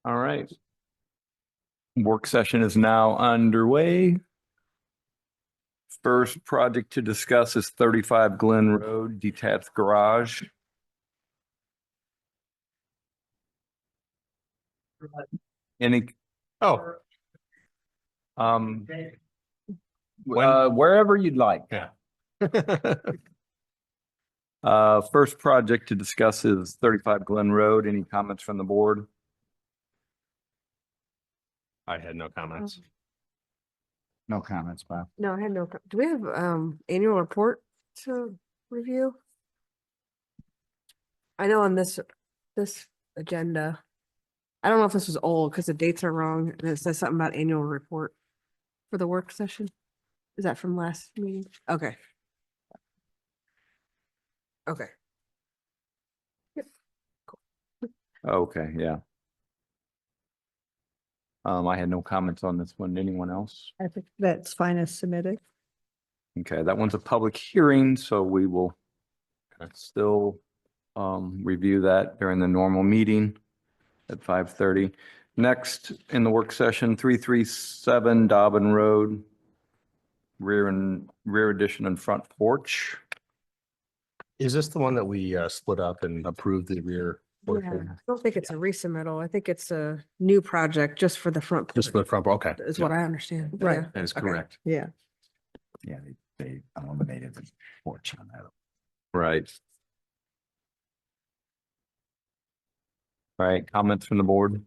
All right. Work session is now underway. First project to discuss is 35 Glen Road detached garage. Any, Oh, um, When- wherever you'd like. yeah. First project to discuss is 35 Glen Road. Any comments from the board? I had no comments. No comments, Bob. No, I had no, do we have annual report to review? I know on this agenda, I don't know if this was old because the dates are wrong and it says something about annual report for the work session. Is that from last meeting? Okay. Okay. Okay, yeah. I had no comments on this one. Anyone else? I think that's fine as submitted. Okay, that one's a public hearing, so we will still review that during the normal meeting at 5:30. Next in the work session, 337 Dobbin Road, rear addition and front porch. Is this the one that we split up and approved the rear Yeah, portion? I don't think it's a resubmittal. I think it's a new project just for the front. Just for the front, okay. Is what I understand. but Right. yeah. That is Okay. correct. Yeah. Yeah, they eliminated the porch on that. Right. All right, comments from the board?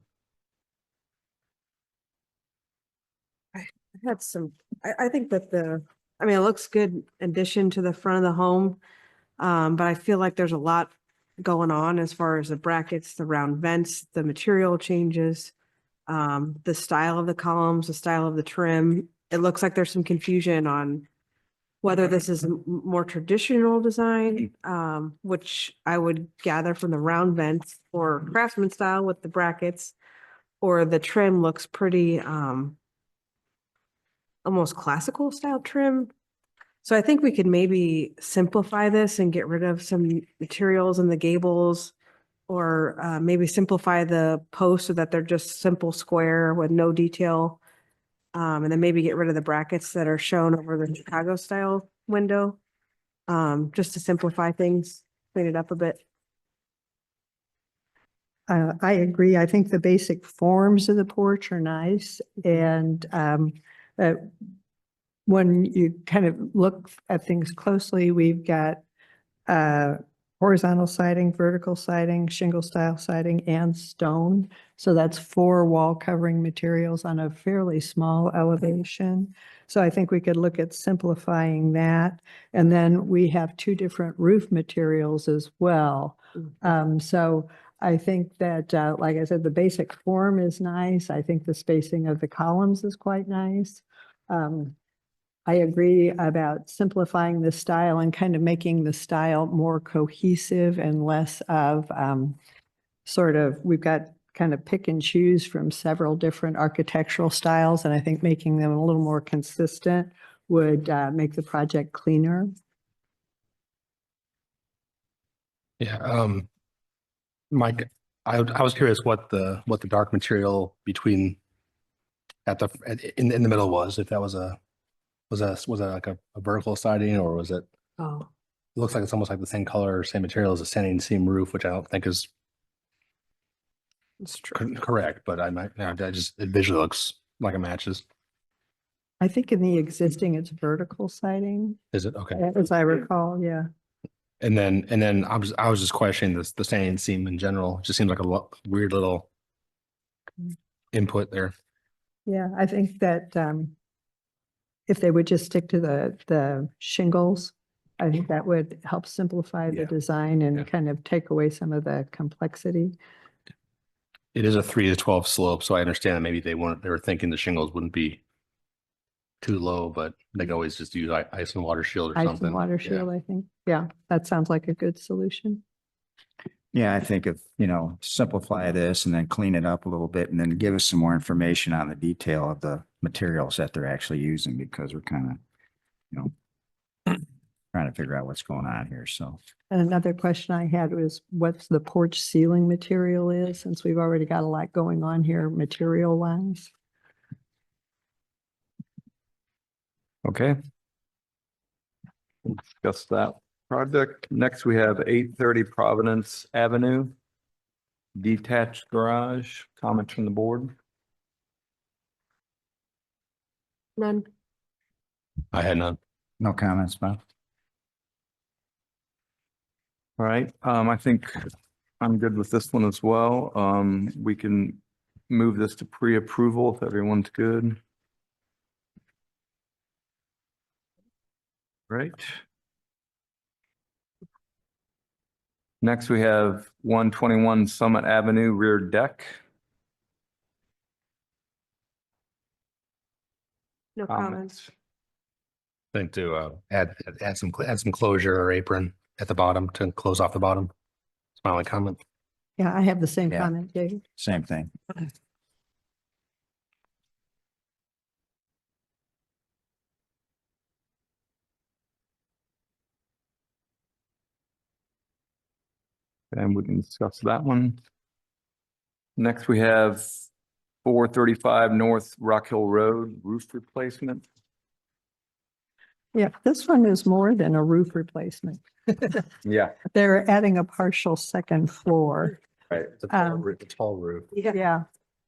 I had some, I think that I mean, it looks good addition to the front of the home. But I feel like there's a lot going on as far as the brackets, the round vents, the material changes, the style of the columns, the style of the trim. It looks like there's some confusion on whether this is a more traditional design, which I would gather from the round vents or craftsman style with the brackets, or the trim looks pretty, almost classical style trim. So I think we could maybe simplify this and get rid of some materials in the gables, or maybe simplify the posts so that they're just simple square with no detail. And then maybe get rid of the brackets that are shown over the Chicago style window. Just to simplify things, clean it up a bit. I agree. I think the basic forms of the porch are nice and when you kind of look at things closely, we've got horizontal siding, vertical siding, shingle style siding, and stone. So that's 4 wall covering materials on a fairly small elevation. So I think we could look at simplifying that. And then we have 2 different roof materials as well. So I think that, like I said, the basic form is nice. I think the spacing of the columns is quite nice. I agree about simplifying the style and kind of making the style more cohesive and less of sort of, we've got kind of pick and choose from several different architectural styles. And I think making them a little more consistent would make the project cleaner. Yeah, Mike, I was curious what the dark material between in the middle was, if that was that like a vertical siding, or was it? Oh, It looks like it's almost like the same color, same material as a standing seam roof, which I don't think is it's true. correct, but it visually looks like it matches. I think in the existing, it's vertical siding, Is it? Okay. as I recall, yeah. And then I was just questioning the standing seam in general. It just seems like a weird little input there. Yeah, I think that if they would just stick to the shingles, I think that would help simplify the Yeah. design Yeah. and kind of take away some of the complexity. It is a 3 to 12 slope, so I understand that maybe they were thinking the shingles wouldn't be too low, but they could always just use ice and water shield or Ice something. and water Yeah. shield, I think. Yeah, that sounds like a good solution. Yeah, I think if, simplify this and then clean it up a little bit and then give us some more information on the detail of the materials that they're actually using, because we're kind of, trying to figure out what's going on here. So And another question I had was what's the porch ceiling material is, since we've already got a lot going on here material wise. Okay. We'll discuss that project. Next, we have 830 Providence Avenue. Detached garage, comments from the board? None. I had none. no comments, Bob? All right, I think I'm good with this one as well. We can move this to pre-approval if everyone's good. Right. Next, we have 121 Summit Avenue rear deck. No comments. Think to add some closure or apron at the bottom to close off the bottom. It's my only comment. Yeah, I have the same Yeah. comment, Dave. Same thing. And we can discuss that one. Next, we have 435 North Rock Hill Road roof replacement. Yeah, this one is more than a roof replacement. Yeah. They're adding a partial second floor. Right. It's a tall Um, roof, Yeah. Yeah.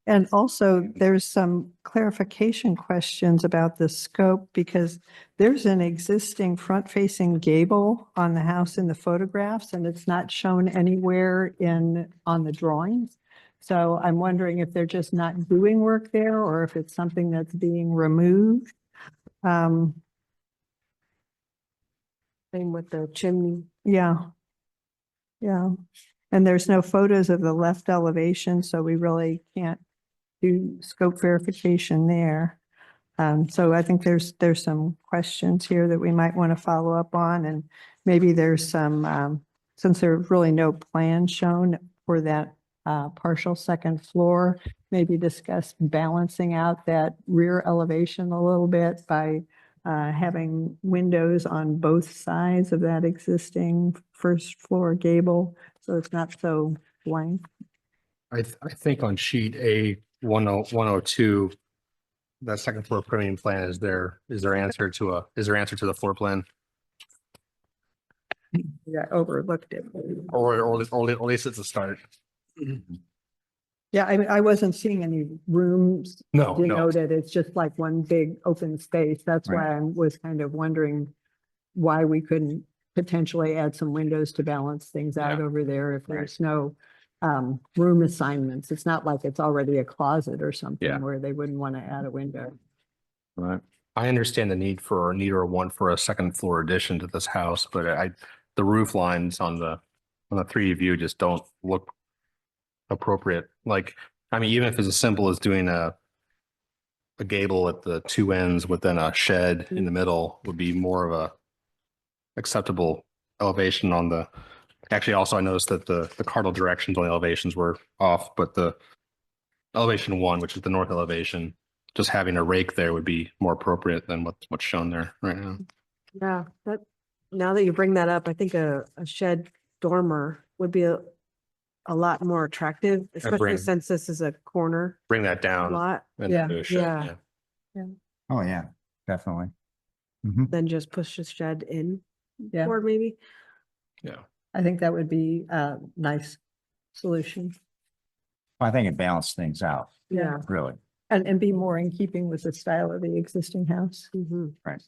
And also there's some clarification questions about the scope because there's an existing front-facing gable on the house in the photographs and it's not shown anywhere on the drawings. So I'm wondering if they're just not doing work there or if it's something that's being removed. Same with the chimney. Yeah. Yeah. And there's no photos of the left elevation, so we really can't do scope verification there. So I think there's some questions here that we might want to follow up on and maybe there's some, since there's really no plan shown for that partial second floor, maybe discuss balancing out that rear elevation a little bit by having windows on both sides of that existing first floor gable, so it's not so blank. I think on sheet A 102, that second floor premium plan is there answer to the floor plan? Yeah, overlooked it. Or at least it's a start. Yeah, I wasn't seeing any rooms No, no. denoted. It's just like one big open space. That's why I was kind of wondering why we couldn't potentially add some windows to balance things out Yeah. over there if there's no room assignments. It's not like it's already a closet or Yeah. something where they wouldn't want to add a window. Right. I understand the need or want for a second floor addition to this house, but the roof lines on the 3D view just don't look appropriate. Like, I mean, even if it's as simple as doing a gable at the two ends within a shed in the middle would be more of a acceptable elevation on the, actually also I noticed that the cardinal directions on the elevations were off, but the elevation 1, which is the north elevation, just having a rake there would be more appropriate than what's shown there right now. Yeah, now that you bring that up, I think a shed dormer would be a lot more attractive, especially bring- since this is a corner Bring that down lot and Yeah. do a shed, Yeah. yeah. Oh, yeah, definitely. Mhm. than just push the shed in Yeah, forward maybe. Yeah. I think that would be a nice solution. I think it balanced things out, Yeah. really. And be more in keeping with the style of the existing house. Mhm. Right.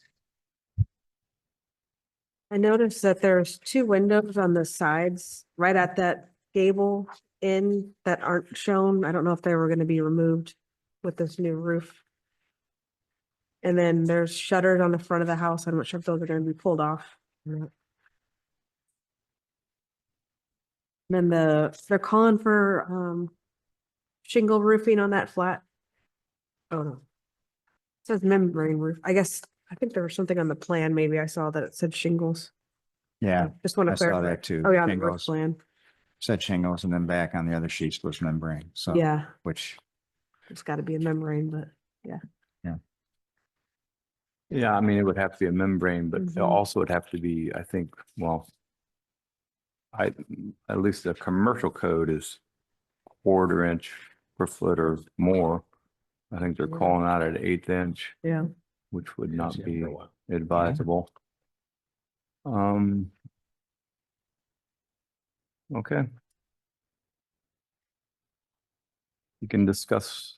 I noticed that there's 2 windows on the sides, right at that gable in that aren't shown. I don't know if they were gonna be removed with this new roof. And then there's shutters on the front of the house. I'm not sure if those are gonna be pulled off. or not. Then they're calling for shingle roofing on that flat. Oh no. It says membrane roof. I guess, I think there was something on the plan. Maybe I saw that it said shingles. Yeah, Just want I to saw clarify. that too. Oh, yeah, on the roof Shingles. plan. Said shingles and then back on the other sheets was membrane. So, Yeah, which, it's got to be a membrane, but Yeah, I mean, it would have to be a membrane, but Mhm. also it'd have to be, I think, well, at least the commercial code is 1/4 inch per foot or more. I think they're Yeah. calling out at 1/8 inch, Yeah. which would not be advisable. Okay. You can discuss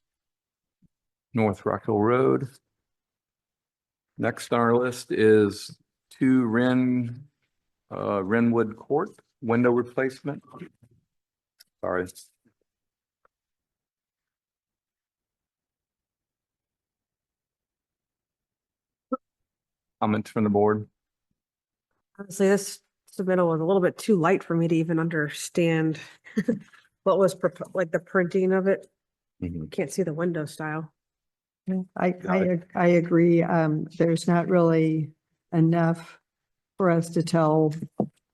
North Rock Hill Road. Next on our list is 2 Renwood Court window replacement. Sorry. Comments from the board? Honestly, this submittal was a little bit too light for me to even understand what was like the printing of it. Can't see the window style. Yeah, Got I agree. There's not really enough for us to tell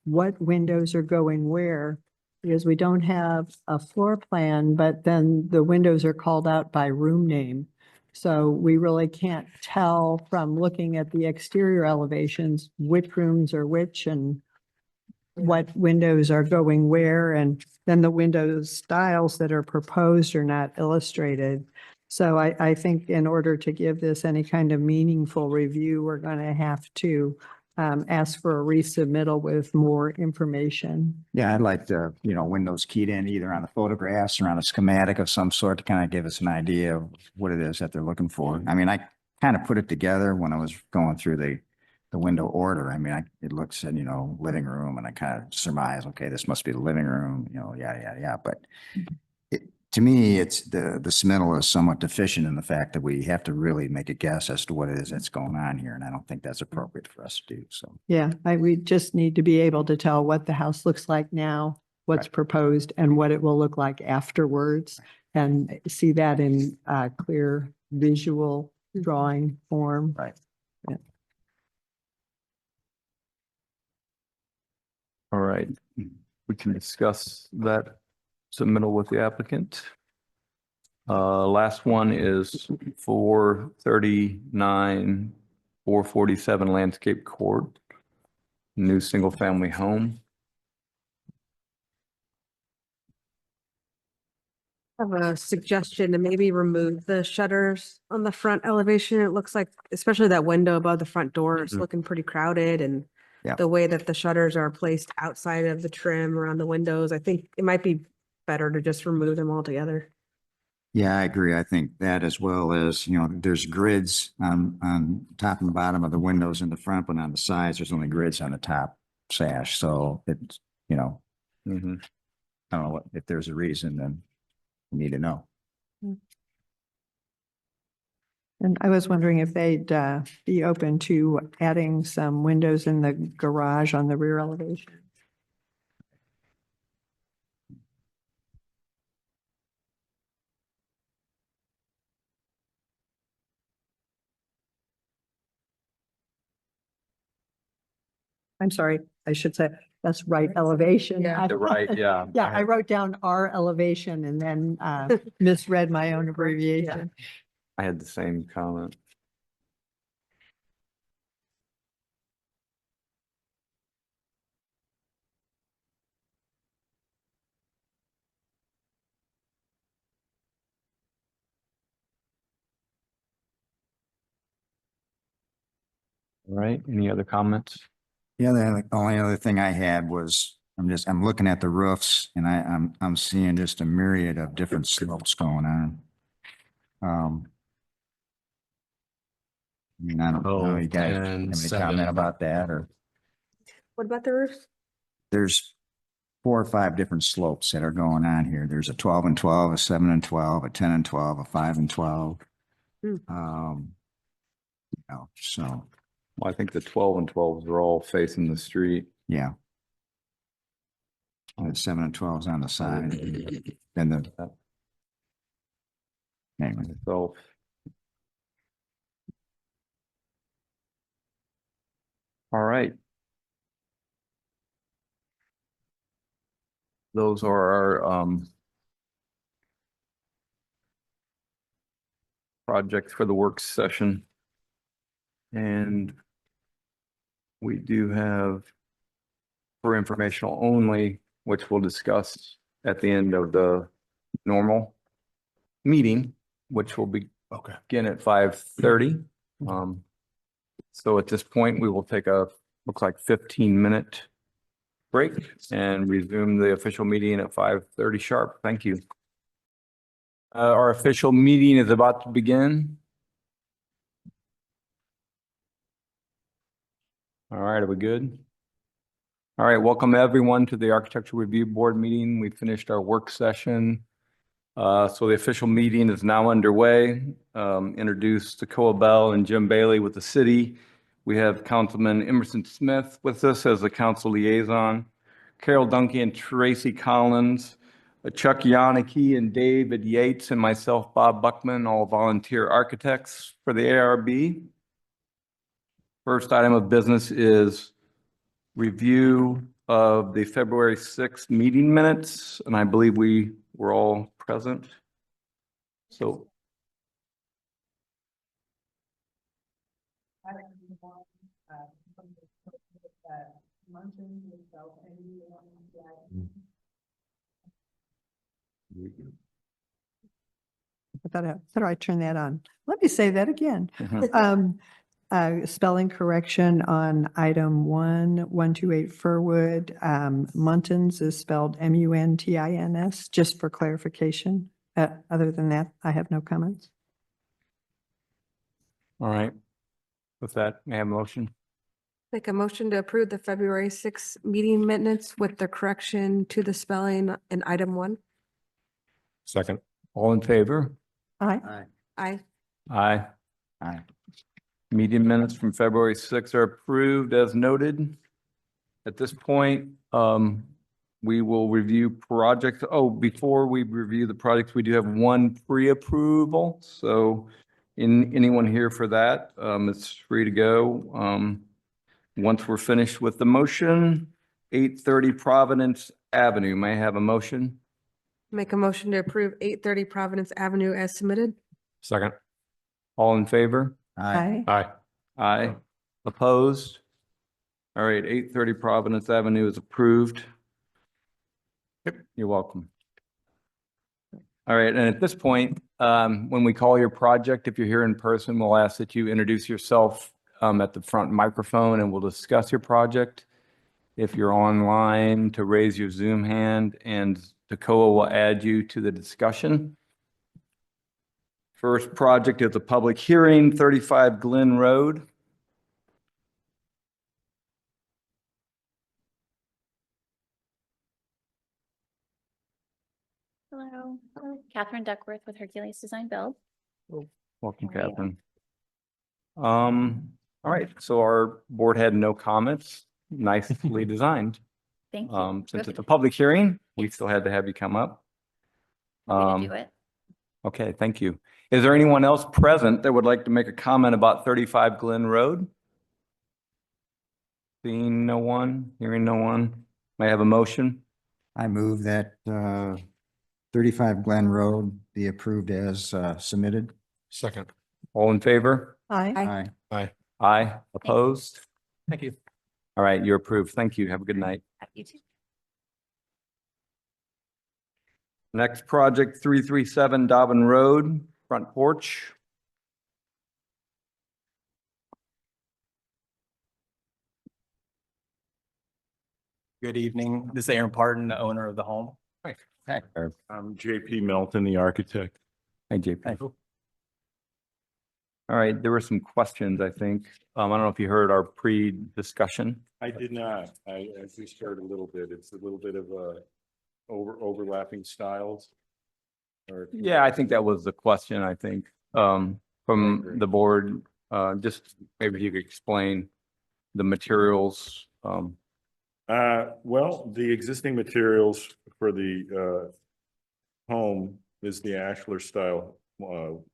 what windows are going where, because we don't have a floor plan, but then the windows are called out by room name. So we really can't tell from looking at the exterior elevations, which rooms are which and what windows are going where, and then the window styles that are proposed are not illustrated. So I think in order to give this any kind of meaningful review, we're going to have to ask for a resubmittal with more information. Yeah, I'd like to, windows keyed in either on the photographs or on a schematic of some sort to kind of give us an idea of what it is that they're looking for. I mean, I kind of put it together when I was going through the window order. I mean, it looks at, living room, and I kind of surmise, okay, this must be the living room, yada, yada, yada. But to me, it's the submittal is somewhat deficient in the fact that we have to really make a guess as to what it is that's going on here. And I don't think that's appropriate for us to do. So. Yeah, we just need to be able to tell what the house looks like now, what's Right. proposed, and what it will look like afterwards, and see that in clear visual drawing form. Right. All right, we can discuss that submittal with the applicant. Last one is 439, 447 Landscape Court, new single-family home. I have a suggestion to maybe remove the shutters on the front elevation. It looks like, especially that window above the front door, it's Mhm. looking pretty crowded, and Yeah. the way that the shutters are placed outside of the trim around the windows, I think it might be better to just remove them altogether. Yeah, I agree. I think that, as well as, there's grids on top and bottom of the windows in the front, but on the sides, there's only grids on the top sash. So it's, I don't know what, if there's a reason, then we need to know. And I was wondering if they'd be open to adding some windows in the garage on the rear elevation. I'm sorry, I should say, that's right elevation. Yeah. I- They're right, yeah. Yeah, I wrote down R elevation and then misread my own abbreviation. I had the same comment. All right, any other comments? Yeah, the only other thing I had was, I'm looking at the roofs, and I'm seeing just a myriad of different slopes going on. I mean, I don't know, you guys have 10, any 7. comment about that, or What about the roofs? there's 4 or 5 different slopes that are going on here. There's a 12 and 12, a 7 and 12, a 10 and 12, a 5 and 12. Hmm. So, Well, I think the 12 and 12s are all facing the street. yeah. And the 7 and 12 is on the side, then anyway. So. All right. Those are our projects for the work session. And we do have for informational only, which we'll discuss at the end of the normal meeting, which will Okay. begin at 5:30. So at this point, we will take a, looks like 15-minute break and resume the official meeting at 5:30 sharp. Thank you. Our official meeting is about to begin. All right, are we good? All right, welcome everyone to the Architecture Review Board meeting. We finished our work session. So the official meeting is now underway. Introduce Tekoa Bell and Jim Bailey with the city. We have Councilman Emerson Smith with us as the council liaison. Carol Duncan and Tracy Collins, Chuck Yannicki and David Yates, and myself, Bob Buckman, all volunteer architects for the ARB. First item of business is review of the February 6th meeting minutes, and I believe we were all present. So I thought I turned that on. Let me say that again. Spelling correction on item 128 Furwood. Muntins is spelled Muntins, just for clarification. Other than that, I have no comments. all right. With that, may I have a motion? Make a motion to approve the February 6th meeting minutes with the correction to the spelling in item 1. Second. All in favor? Aye. Aye. Aye. Aye. Meeting minutes from February 6th are approved as noted. At this point, we will review projects. Oh, before we review the projects, we do have one pre-approval. So anyone here for that, it's free to go. Once we're finished with the motion, 830 Providence Avenue. May I have a motion? Make a motion to approve 830 Providence Avenue as submitted. Second. All in favor? Aye. Aye. Aye. Opposed? All right, 830 Providence Avenue is approved. Yep, you're welcome. All right, and at this point, when we call your project, if you're here in person, we'll ask that you introduce yourself at the front microphone and we'll discuss your project. If you're online, to raise your Zoom hand and Tekoa will add you to the discussion. First project is a public hearing, 35 Glen Road. Hello, Catherine Duckworth with Hercules Design Build. Welcome, How are you? Catherine. All right, so our board had no comments, nicely designed. Thank you. Since it's a public hearing, we still had to have you come up. Happy to do it. Okay, thank you. Is there anyone else present that would like to make a comment about 35 Glen Road? Seeing no one, hearing no one, may I have a motion? I move that 35 Glen Road be approved as submitted. Second. All in favor? Aye. Aye. Aye. Aye, opposed? Thank you. All right, you're approved. Thank you. Have a good night. You too. Next project, 337 Dobbin Road, front porch. Good evening. This is Aaron Parton, the owner of the home. Hey. I'm JP Melton, the architect. Hey, JP. All right, there were some questions, I think. I don't know if you heard our pre-discussion. I did not. I just heard a little bit. It's a little bit of overlapping styles. Or Yeah, I think that was the question, I think, from agree. the board. Just maybe you could explain the materials. Well, the existing materials for the home is the ashlar style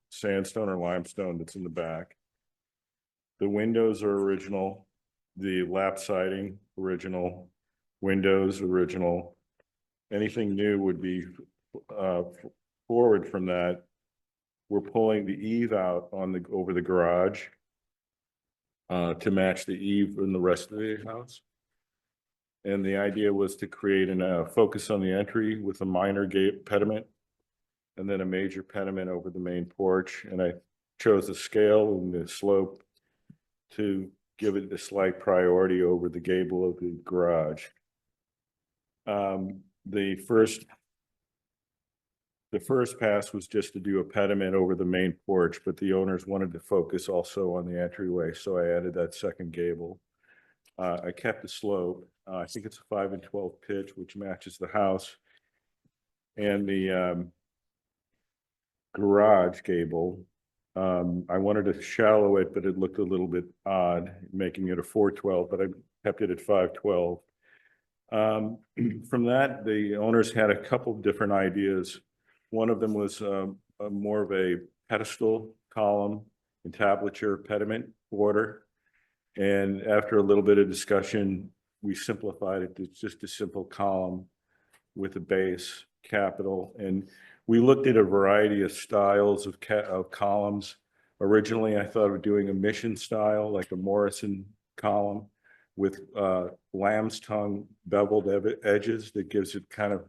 sandstone or limestone that's in the back. The windows are original, the lap siding original, windows original. Anything new would be forward from that. We're pulling the eave out on the over the garage. to match the eave and the rest of the house. And the idea was to create a focus on the entry with a minor gate pediment and then a major pediment over the main porch. And I chose the scale and the slope to give it a slight priority over the gable of the garage. The first pass was just to do a pediment over the main porch, but the owners wanted to focus also on the entryway, so I added that second gable. I kept the slope. I think it's a 5 and 12 pitch, which matches the house. And the garage gable, I wanted to shallow it, but it looked a little bit odd, making it a 412, but I kept it at 512. From that, the owners had a couple of different ideas. One of them was more of a pedestal column, entablature, pediment border. And after a little bit of discussion, we simplified it to just a simple column with a base capital. And we looked at a variety of styles of columns. Originally, I thought of doing a mission style, like a Morrison column with lamb's tongue beveled edges that gives it kind of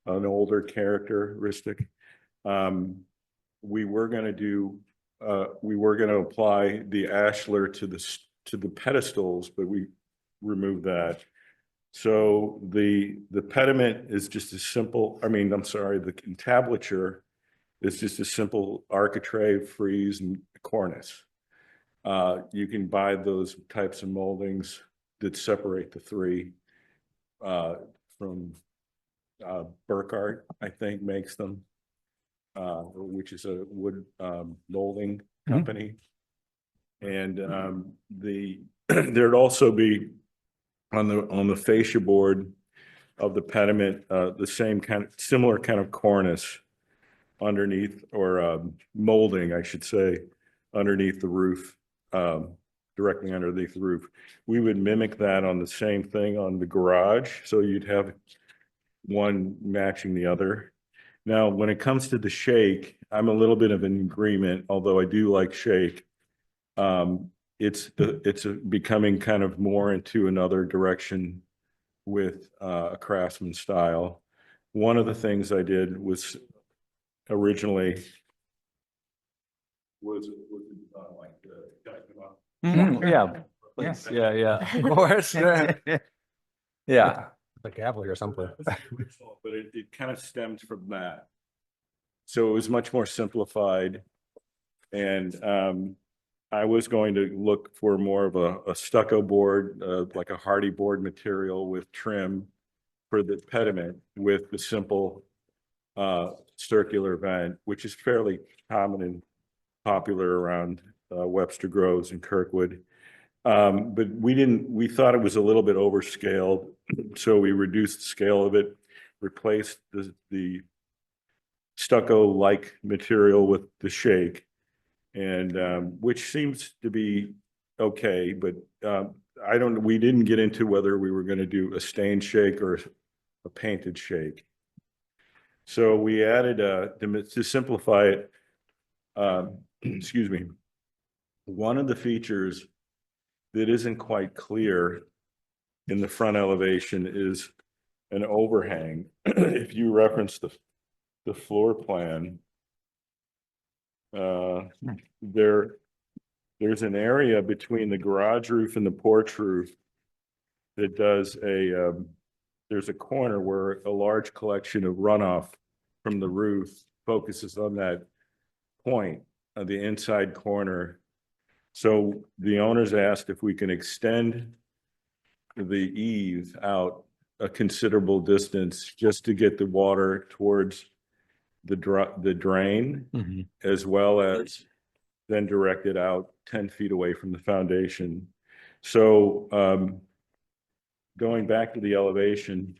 an older characteristic. We were going to apply the ashlar to the pedestals, but we removed that. So the pediment is just a simple, the entablature is just a simple architrave, frieze, and cornice. You can buy those types of moldings that separate the three from Burkhardt, I think, makes them, which is a wood molding company. And there'd also be on the fascia board of the pediment, the same similar kind of cornice underneath, or molding, I should say, underneath the roof, directly underneath the roof. We would mimic that on the same thing on the garage, so you'd have one matching the other. Now, when it comes to the shake, I'm a little bit of an agreement, although I do like shake. It's becoming kind of more into another direction with a Craftsman style. One of the things I did was originally was like Yeah, please. Yeah, of course. Yeah. The gavel or something. But it kind of stemmed from that. So it was much more simplified. And I was going to look for more of a stucco board, like a hardy board material with trim for the pediment with the simple circular vent, which is fairly common and popular around Webster Groves and Kirkwood. But we thought it was a little bit overscaled, so we reduced the scale of it, replaced the stucco-like material with the shake, and which seems to be okay, but we didn't get into whether we were going to do a stained shake or a painted shake. So we added to simplify it, excuse me, one of the features that isn't quite clear in the front elevation is an overhang. If you reference the floor plan, there's an area between the garage roof and the porch roof that there's a corner where a large collection of runoff from the roof focuses on that point of the inside corner. So the owners asked if we can extend the eave out a considerable distance just to get the water towards the drain, as well as then direct it out 10 feet away from the foundation. So going back to the elevation,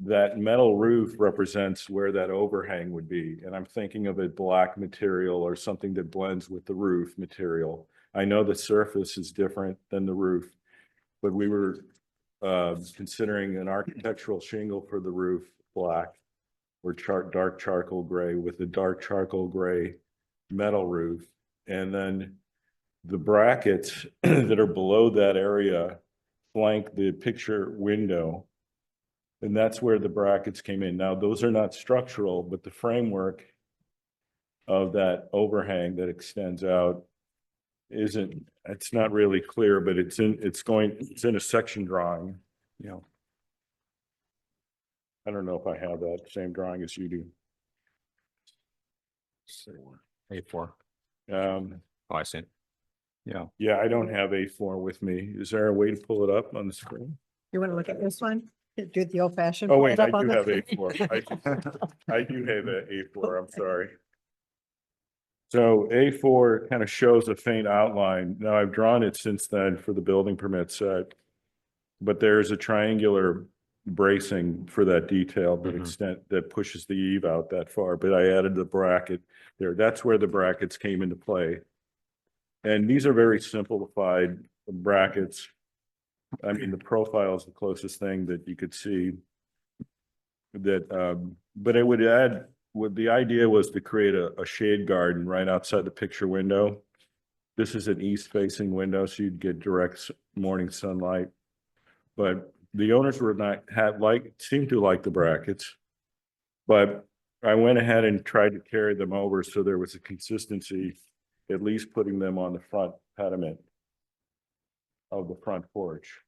that metal roof represents where that overhang would be. And I'm thinking of a black material or something that blends with the roof material. I know the surface is different than the roof, but we were considering an architectural shingle for the roof, black or dark charcoal gray with a dark charcoal gray metal roof. And then the brackets that are below that area flank the picture window. And that's where the brackets came in. Now, those are not structural, but the framework of that overhang that extends out isn't, it's not really clear, but it's in a section drawing, you know. I don't know if I have that same drawing as you do. A4. Um, Oh, I see. yeah, I don't have A4 with me. Is there a way to pull it up on the screen? You want to look at this one? Do the old fashioned. Oh, wait, I do have A4. I do have a A4, I'm sorry. So A4 kind of shows a faint outline. Now I've drawn it since then for the building permit set. But there's a triangular bracing for that detail, that extent that pushes the eave out that far, but I added the bracket there. That's where the brackets came into play. And these are very simplified brackets. I mean, the profile is the closest thing that you could see. That, but it would add, what the idea was to create a shade garden right outside the picture window. This is an east facing window, so you'd get direct morning sunlight. But the owners were not, seemed to like the brackets. But I went ahead and tried to carry them over so there was a consistency, at least putting them on the front pediment of the front porch.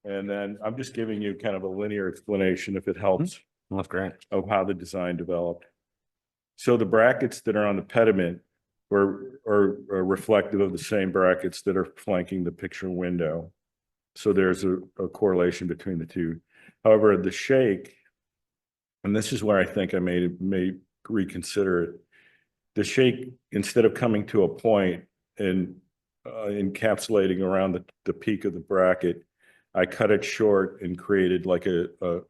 And then I'm just giving you kind of a linear explanation, if it helps, That's great. of how the design developed. So the brackets that are on the pediment are reflective of the same brackets that are flanking the picture window. So there's a correlation between the two. However, the shake, and this is where I think I may reconsider it. The shake, instead of coming to a point and encapsulating around the peak of the bracket, I cut it short and created like a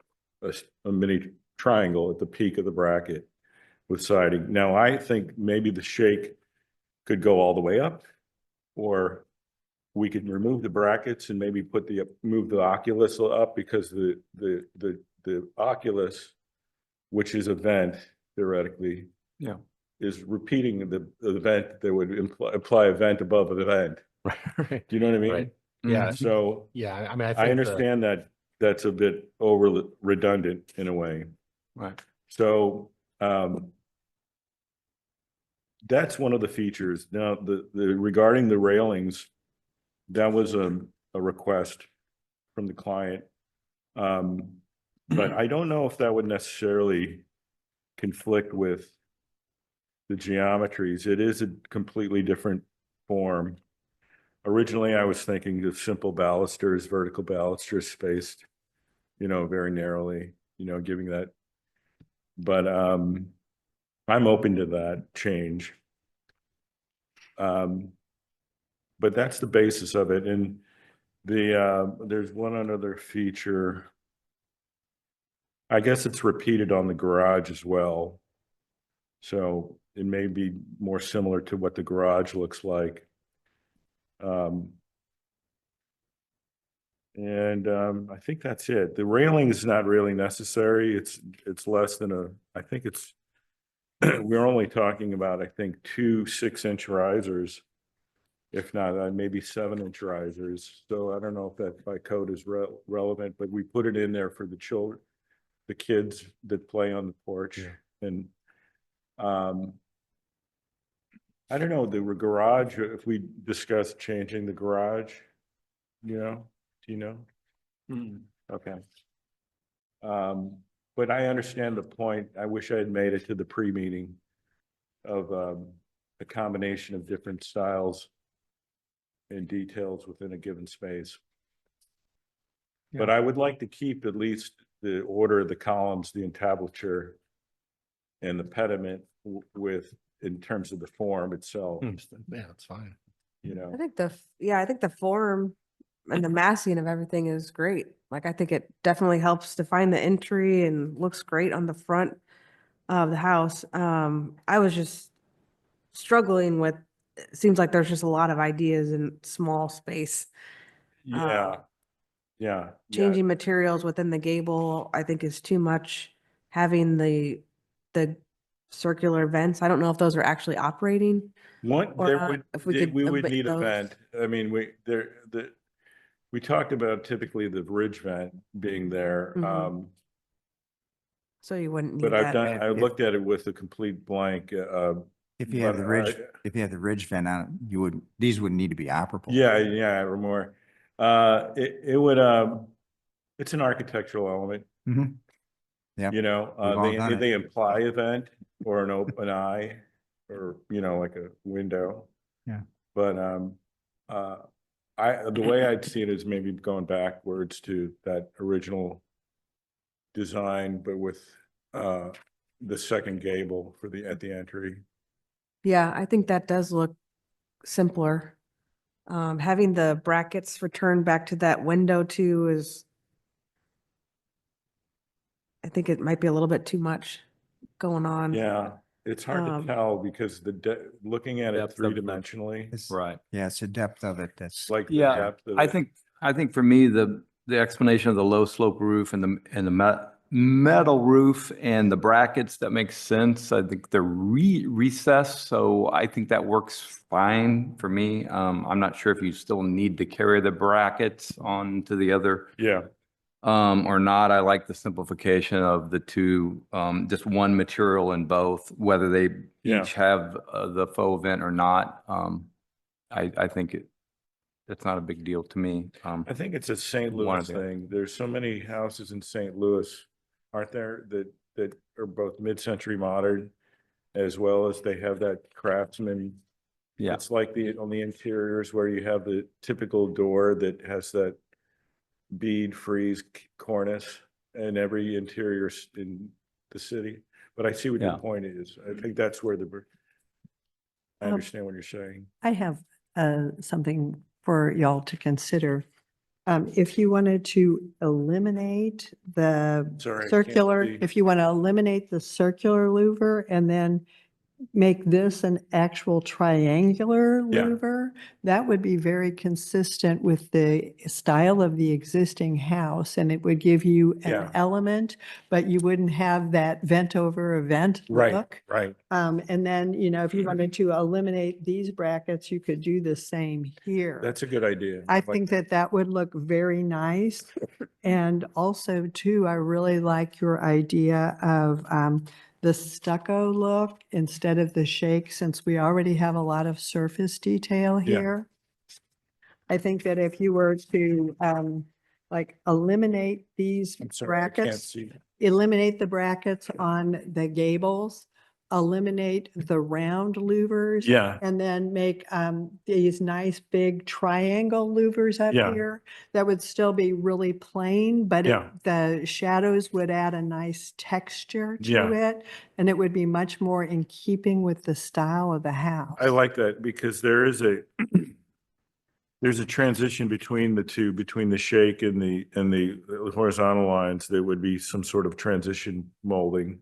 mini triangle at the peak of the bracket with siding. Now, I think maybe the shake could go all the way up, or we could remove the brackets and maybe move the oculus up, because the oculus, which is a vent theoretically, Yeah. is repeating the vent that would imply a vent above a vent. Right. Do you know what I mean? Right. Yeah. So Yeah. I mean, I think I understand that that's a bit over redundant in a way. Right. So that's one of the features. Now, the regarding the railings, that was a request from the client. But I don't know if that would necessarily conflict with the geometries. It is a completely different form. Originally, I was thinking of simple balusters, vertical balusters spaced, very narrowly, giving that. But I'm open to that change. But that's the basis of it. And there's one other feature. I guess it's repeated on the garage as well. So it may be more similar to what the garage looks like. I think that's it. The railing is not really necessary. It's less than I think it's, we're only talking about, I think, 2 6-inch risers, if not maybe 7-inch risers. So I don't know if that by code is relevant, but we put it in there for the children, the kids that play on the porch. Yeah. And I don't know, the garage, if we discuss changing the garage, do you know? Okay. But I understand the point. I wish I had made it to the pre-meeting of a combination of different styles and details within a given space. But I would like to keep at least the order of the columns, the entablature, and the pediment in terms of the form itself, Yeah, it's fine. I think I think the form and the massing of everything is great. Like, I think it definitely helps define the entry and looks great on the front of the house. I was just struggling with, it seems like there's just a lot of ideas in small space. Yeah. Changing materials within the gable, I think, is too much. Having the circular vents. I don't know if those are actually operating. One, Or there not, would, if we could we would omit need a those. vent. I mean, we talked about typically the ridge vent being there. Mhm. So you wouldn't need But that. I looked at it with a complete blank, If you have the but ridge, I- if you have the ridge vent on, these would need to be operable. yeah, or more. It would, it's an architectural element, Mhm. Yep. you know, We've all done it. they imply a vent or an open eye or, you know, like a window. Yeah. But, the way I'd see it is maybe going backwards to that original design, but with, the second gable for at the entry. Yeah, I think that does look simpler. Having the brackets returned back to that window too is, I think it might be a little bit too much going on. Yeah, it's hard to Um, tell because looking at it Depth of the- three-dimensionally, It's- Right. Yeah, it's the depth of it that's. it's like the Yeah, depth of I it. think for me, the explanation of the low slope roof and the metal roof and the brackets, that makes sense. I think they're recessed, so I think that works fine for me. I'm not sure if you still need to carry the brackets on to the other Yeah, or not. I like the simplification of the two, just one material in both, whether they Yeah. each have the faux vent or not. I think it's not a big deal to me. I think it's a St. One Louis of the- thing. There's so many houses in St. Louis, aren't there, that are both mid-century modern as well as they have that craftsman. Yeah. It's like on the interiors where you have the typical door that has that bead frieze cornice and every interior in the city. But I see what your Yeah. point is. I think that's where I Um, understand what you're saying. I have something for y'all to consider. If you wanted to eliminate the Sorry, I can't circular, see. if you want to eliminate the circular louver and then make this an actual triangular Yeah. louver, that would be very consistent with the style of the existing house, and it would give you an Yeah. element, but you wouldn't have that vent over event Right, look. right. And then, if you wanted to eliminate these brackets, you could do the same here. That's a good idea. I like think that would look very nice. And also too, I really like your idea of the stucco look instead of the shake, since we already have a lot of surface detail Yeah. here. I think that if you were to like eliminate these I'm sorry, I can't brackets, see. eliminate the brackets on the gables, eliminate the round louvers. Yeah, And then make these nice big triangle louvers up Yeah. here that would still be really plain, but Yeah. the shadows would add a nice texture to Yeah. it. And it would be much more in keeping with the style of the house. I like that because there's a transition between the two, between the shake and the horizontal lines. There would be some sort of transition molding.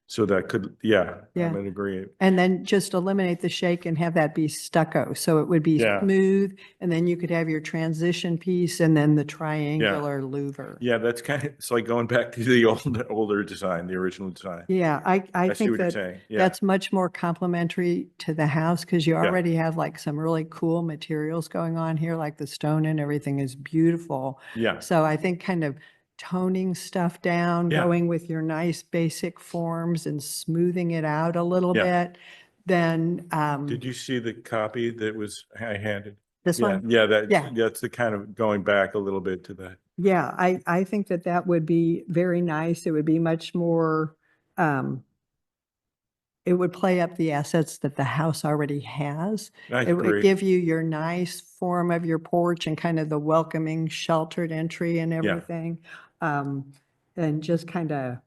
So that could, Yeah. I'm in agreement. And then just eliminate the shake and have that be stucco. So it would be Yeah. smooth, and then you could have your transition piece and then the triangular louver. Yeah, that's it's like going back to the older design, the original design. Yeah, I I see think what you're that saying. Yeah, that's much more complementary to the house because you Yeah. already have like some really cool materials going on here, like the stone and everything is beautiful. yeah, So I think kind of toning stuff down, Yeah. going with your nice basic forms and smoothing it out a little Yeah. bit, then Did you see the copy that was I handed? this Yeah, one. yeah, Yeah. that's the kind of going back a little bit to that. Yeah, I think that would be very nice. It would be much more, it would play up the assets that the house already has. I It would agree. give you your nice form of your porch and kind of the welcoming sheltered entry and everything. And just kind of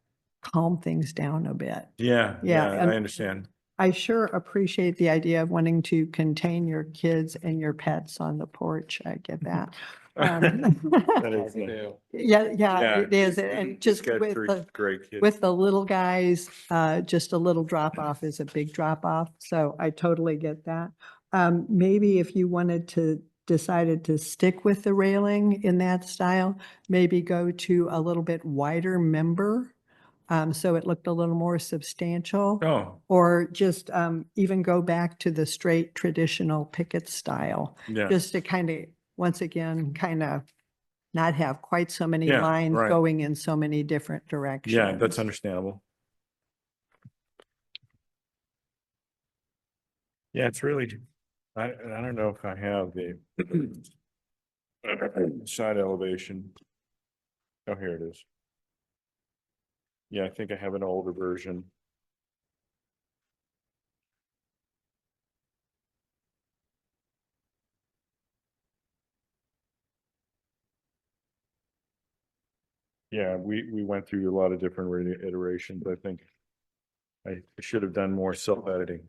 calm things down a bit. Yeah, Yeah, yeah, and- I understand. I sure appreciate the idea of wanting to contain your kids and your pets on the porch. I get that. That is nice. Yeah, Yeah, it is. he's And just got with three the, great kids. with the little guys, just a little drop off is a big drop off. So I totally get that. Maybe if you wanted to decided to stick with the railing in that style, maybe go to a little bit wider member. So it looked a little more substantial. Oh, Or just even go back to the straight traditional picket style, yeah. just to kind of, once again, kind of not have quite so many Yeah, lines right. going in so many different directions. Yeah, that's understandable. Yeah, it's really, I don't know if I have the side elevation. Oh, here it is. Yeah, I think I have an older version. Yeah, we went through a lot of different iterations. I think I should have done more self-editing.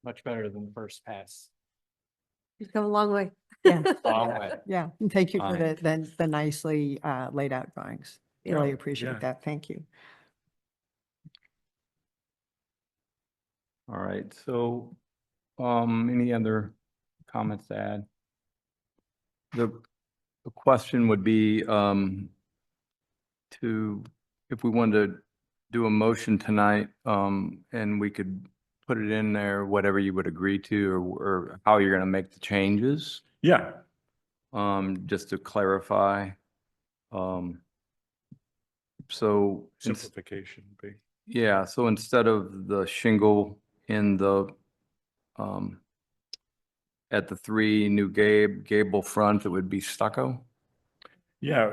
Much better than the first pass. You've come a long way. Yeah. Long way. Yeah, and thank you for Fine. the nicely laid out drawings. Really Yeah, yeah. appreciate that. Thank you. All right, so, any other comments to add? The question would be, if we wanted to do a motion tonight, and we could put it in there, whatever you would agree to, or how you're gonna make the changes, Yeah, just to clarify. So, simplification. yeah, so instead of the shingle in the, at the three new gable front, it would be stucco? Yeah,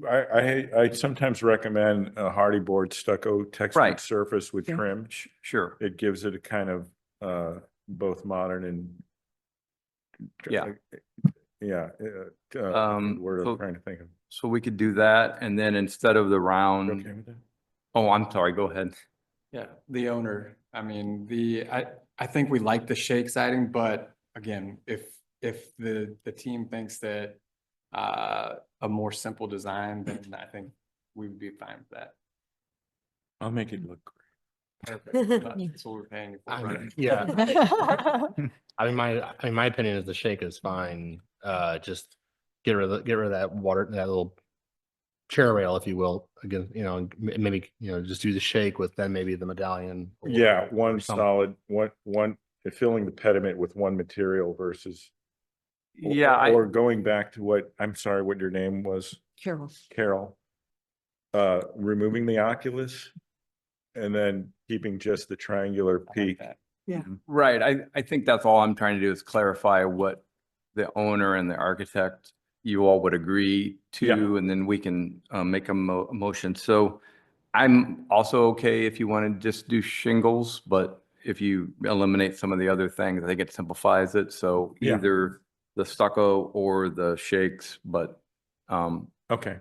I sometimes recommend a hardy board stucco textured Right. surface with Yeah. trim. Sure, It gives it a kind of both modern and yeah. yeah. Word so- I'm trying to think of. So we could do that, and then instead of the You round, okay with that? oh, I'm sorry, go ahead. Yeah, the owner, I mean, I think we like the shake siding, but again, if the team thinks that a more simple design, then I think we would be fine with that. I'll make it look great. Perfect. That's what we're paying you for, I right? mean, yeah, I mean, my opinion is the shake is fine. Just get rid of that that little chair rail, if you will. Again, you know, and maybe, you know, just do the shake with then maybe the medallion. or- Yeah, or one some- solid, one, filling the pediment with one material versus. Yeah, Or going back to what, I'm sorry, what your name was, Carol. Carol. Removing the oculus and then keeping just the triangular I like peak. that. right, I think that's all I'm trying to do is clarify what the owner and the architect, you all would agree Yeah. to, and then we can, make a motion. So I'm also okay if you want to just do shingles, but if you eliminate some of the other things, I think it simplifies it. So Yeah. either the stucco or the shakes, but, Okay,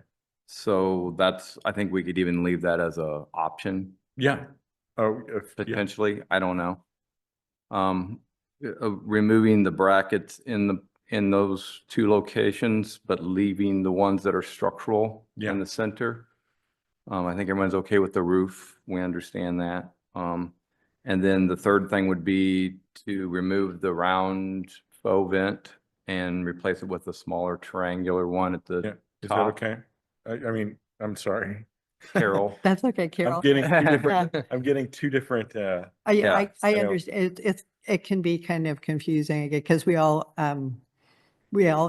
so that's, I think we could even leave that as a option yeah. Oh, yeah. potentially. I don't know. Removing the brackets in those two locations, but leaving the ones that are structural Yeah. in the center. I think everyone's okay with the roof. We understand that. And then the third thing would be to remove the round faux vent and replace it with a smaller triangular one at Yeah. the Is that top. okay? I mean, I'm sorry. Carol. That's okay, Carol. I'm getting two different, I'm getting two different, Yeah, I so- understand. It can be kind of confusing again, because we all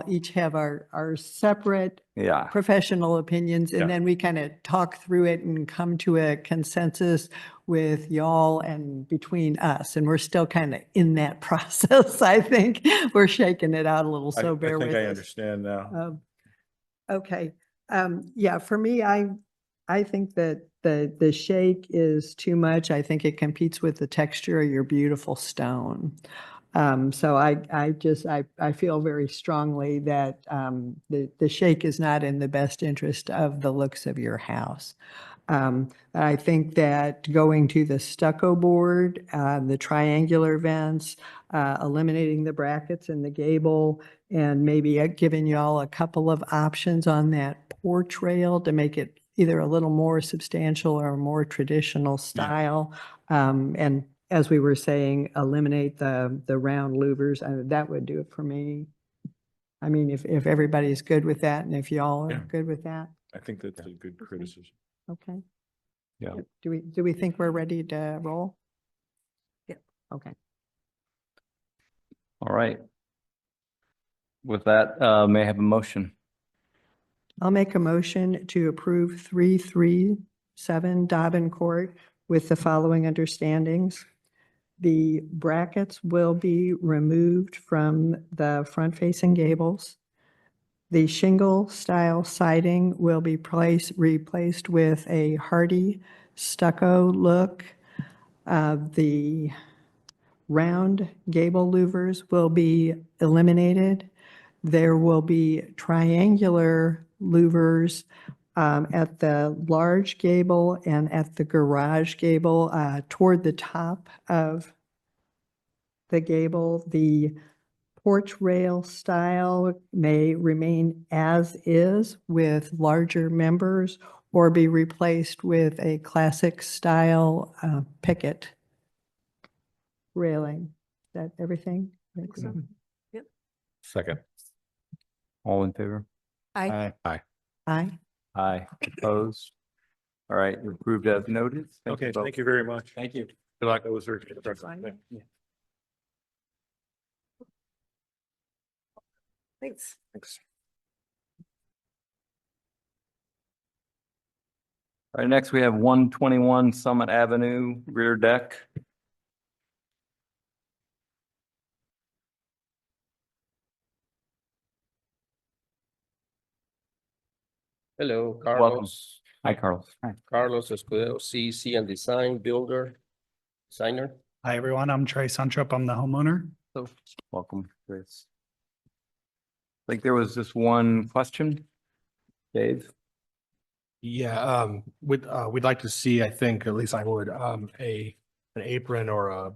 each have our separate Yeah, professional opinions, Yeah. and then we kind of talk through it and come to a consensus with y'all and between us. And we're still kind of in that process. I think we're shaking it out a little, I so bear with think I us. understand now. Okay. Yeah, for me, I think that the shake is too much. I think it competes with the texture of your beautiful stone. So I feel very strongly that the shake is not in the best interest of the looks of your house. I think that going to the stucco board, the triangular vents, eliminating the brackets in the gable, and maybe giving y'all a couple of options on that porch rail to make it either a little more substantial or more traditional style. And as we were saying, eliminate the round louvers. That would do it for me. I mean, if everybody's good with that and if y'all are Yeah. good with that, I think that's a good criticism. okay. Yeah. Do we think we're ready to roll? Yeah. Okay. All right. With that, may I have a motion? I'll make a motion to approve 337 Dobbin Court with the following understandings. The brackets will be removed from the front-facing gables. The shingle style siding will be replaced with a hardy stucco look. The round gable louvers will be eliminated. There will be triangular louvers at the large gable and at the garage gable toward the top of the gable. The porch rail style may remain as is with larger members or be replaced with a classic style picket railing. Is that everything? think so. Yep. Second. All in favor? Aye. Aye. Aye. Opposed? All right, you're approved as noted. Okay, both. thank you very much. Thank you. Good luck. That was very good. Thanks. Thanks. All right, next we have 121 Summit Avenue rear deck. Hello, Welcome. Carlos. Hi, Carlos. Carlos Escudero, CEC and Design Builder, Designer. Hi, everyone. I'm Trey Suntrup. I'm the homeowner. Welcome, Chris. I think there was just one question. Dave? Yeah, we'd like to see, I think, at least I would, an apron or a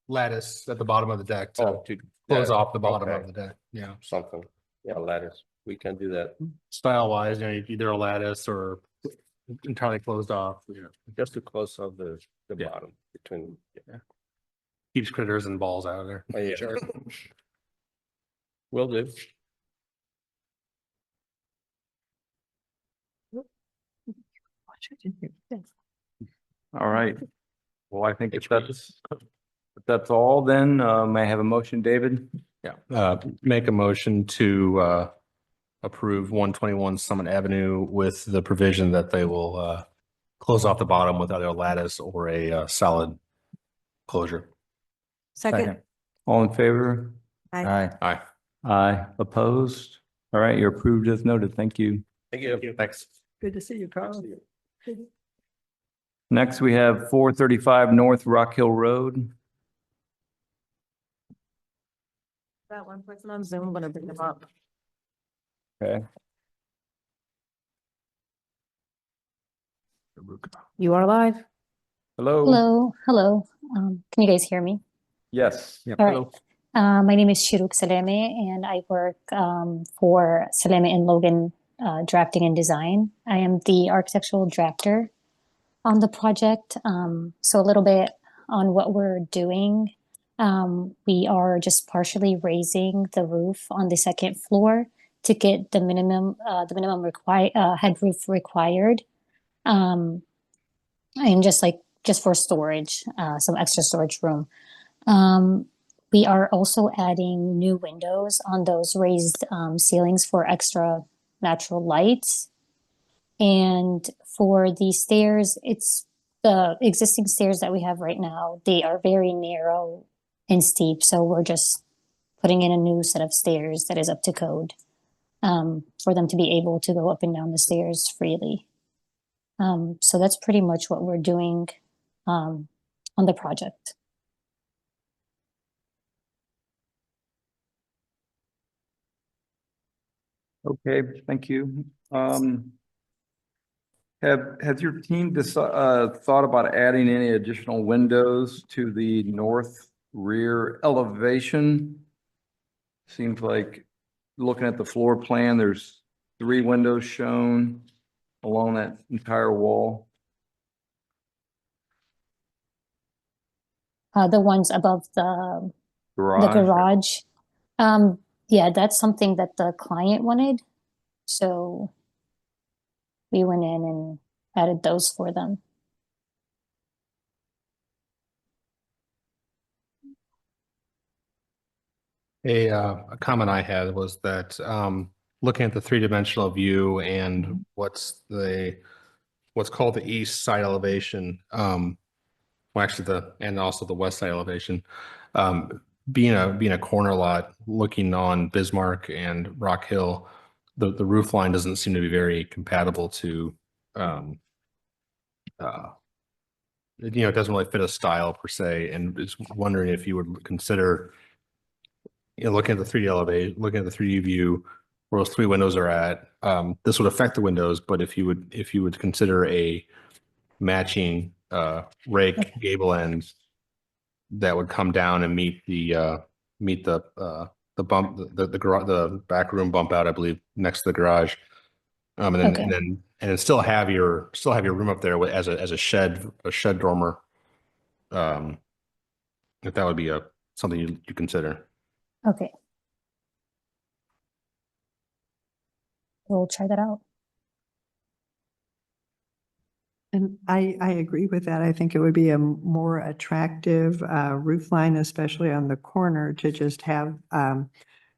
lattice at the bottom of the deck to To close that, off the bottom okay. of the deck. Yeah. Something, yeah, lattice. We can do that. Style wise, either a lattice or entirely closed off, Just to close off the Yeah. bottom between. Yeah. keeps critters and balls out of there. Oh, yeah. Will do. All right. Well, I think if that's all, then may I have a motion, David? Yeah, make a motion to approve 121 Summit Avenue with the provision that they will close off the bottom with either a lattice or a solid closure. Second. All in favor? Aye. Aye. Aye. Opposed? All right, you're approved as noted. Thank you. Thank you. Thanks. Good to see you, Carl. Next, we have 435 North Rock Hill Road. That one person on Zoom, I'm gonna bring them up. Okay. You are live. Hello? Hello. Can you guys hear me? Yes. All right. My name is Shiruk Saleme and I work for Saleme and Logan Drafting and Design. I am the architectural drafter on the project. So a little bit on what we're doing. We are just partially raising the roof on the second floor to get the minimum head roof required. And just for storage, some extra storage room. We are also adding new windows on those raised ceilings for extra natural lights. And for the stairs, it's the existing stairs that we have right now. They are very narrow and steep. So we're just putting in a new set of stairs that is up to code for them to be able to go up and down the stairs freely. So that's pretty much what we're doing on the project. Okay, thank you. Has your team thought about adding any additional windows to the north rear elevation? Seems like looking at the floor plan, there's 3 windows shown along that entire wall. The ones above the Garage. garage. Yeah, that's something that the client wanted. So we went in and added those for them. A comment I had was that, looking at the three-dimensional view and what's called the east side elevation, well, actually and also the west side elevation, being a corner lot looking on Bismarck and Rock Hill, the roof line doesn't seem to be very compatible to, it doesn't really fit a style per se, and just wondering if you would consider, looking at the 3D elevate, looking at the 3D view where those three windows are at, this would affect the windows, but if you would consider a matching rake gable ends that would come down and meet the bump, the back room bump out, I believe, next to the garage. Okay. And then still have your room up there as a shed dormer. If that would be something you consider. Okay. We'll try that out. And I agree with that. I think it would be a more attractive roof line, especially on the corner, to just have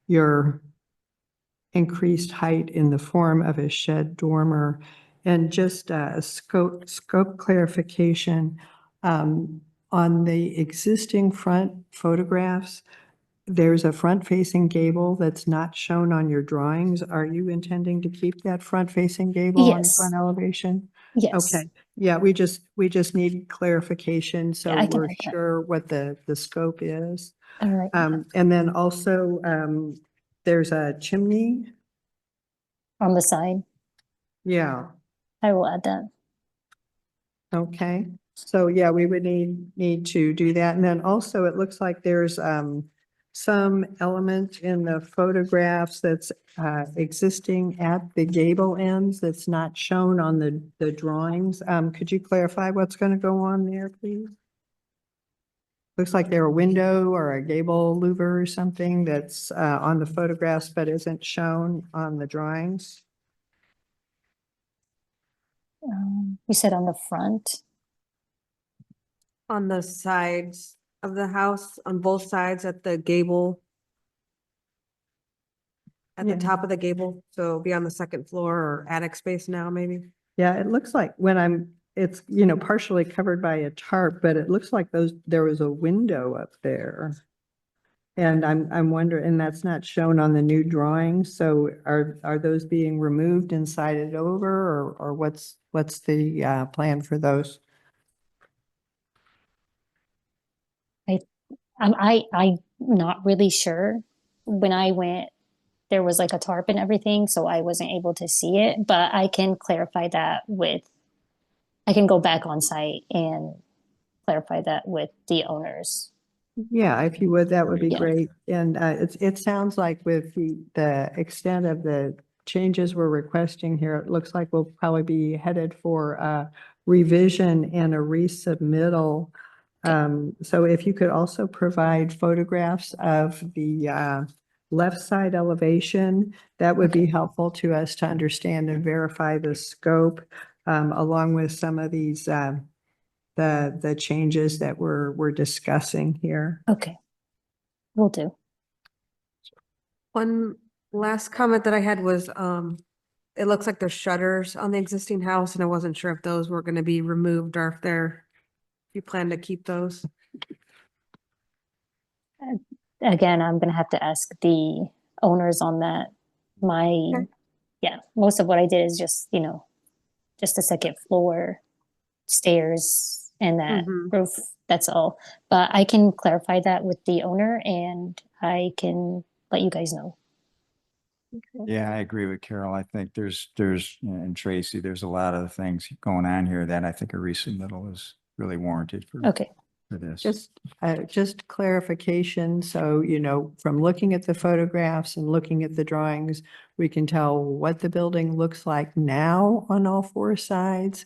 your increased height in the form of a shed dormer. And just a scope clarification, on the existing front photographs, there's a front-facing gable that's not shown on your drawings. Are you intending to keep that front-facing gable on the Yes. front elevation? Yes. Okay, yeah, we just need clarification, so Yeah, I can we're add that. sure what the scope is. All right. And then also, there's a chimney. On the side, Yeah, I will add that. okay. So yeah, we would need to do that. And then also it looks like there's some element in the photographs that's existing at the gable ends that's not shown on the drawings. Could you clarify what's going to go on there, please? Looks like there a window or a gable louver or something that's on the photographs but isn't shown on the drawings. You said on the front. On the sides of the house, on both sides at the gable. At the Yeah. top of the gable, so it'll be on the second floor or attic space now, maybe. Yeah, it looks like it's, partially covered by a tarp, but it looks like there was a window up there. And I'm wondering, and that's not shown on the new drawings, so are those being removed and sided over, or what's the plan for those? I'm not really sure. When I went, there was like a tarp and everything, so I wasn't able to see it, but I can clarify that I can go back on site and clarify that with the owners. Yeah, if you would, that would be Yeah. great. And it sounds like with the extent of the changes we're requesting here, it looks like we'll probably be headed for a revision and a resubmittal. So if you could also provide photographs of the left side elevation, that would be helpful to us to understand and verify the scope, along with some of these the changes that we're discussing here. Okay. Will do. One last comment that I had was, it looks like there's shutters on the existing house and I wasn't sure if those were gonna be removed or if you plan to keep those. Again, I'm gonna have to ask the owners on that. Okay. Yeah, most of what I did is just the second floor stairs and that Mhm. roof, that's all. But I can clarify that with the owner and I can let you guys know. Yeah, I agree with Carol. I think and Tracy, there's a lot of things going on here that I think a resubmittal is really warranted for Okay. this. Just clarification. So, from looking at the photographs and looking at the drawings, we can tell what the building looks like now on all four sides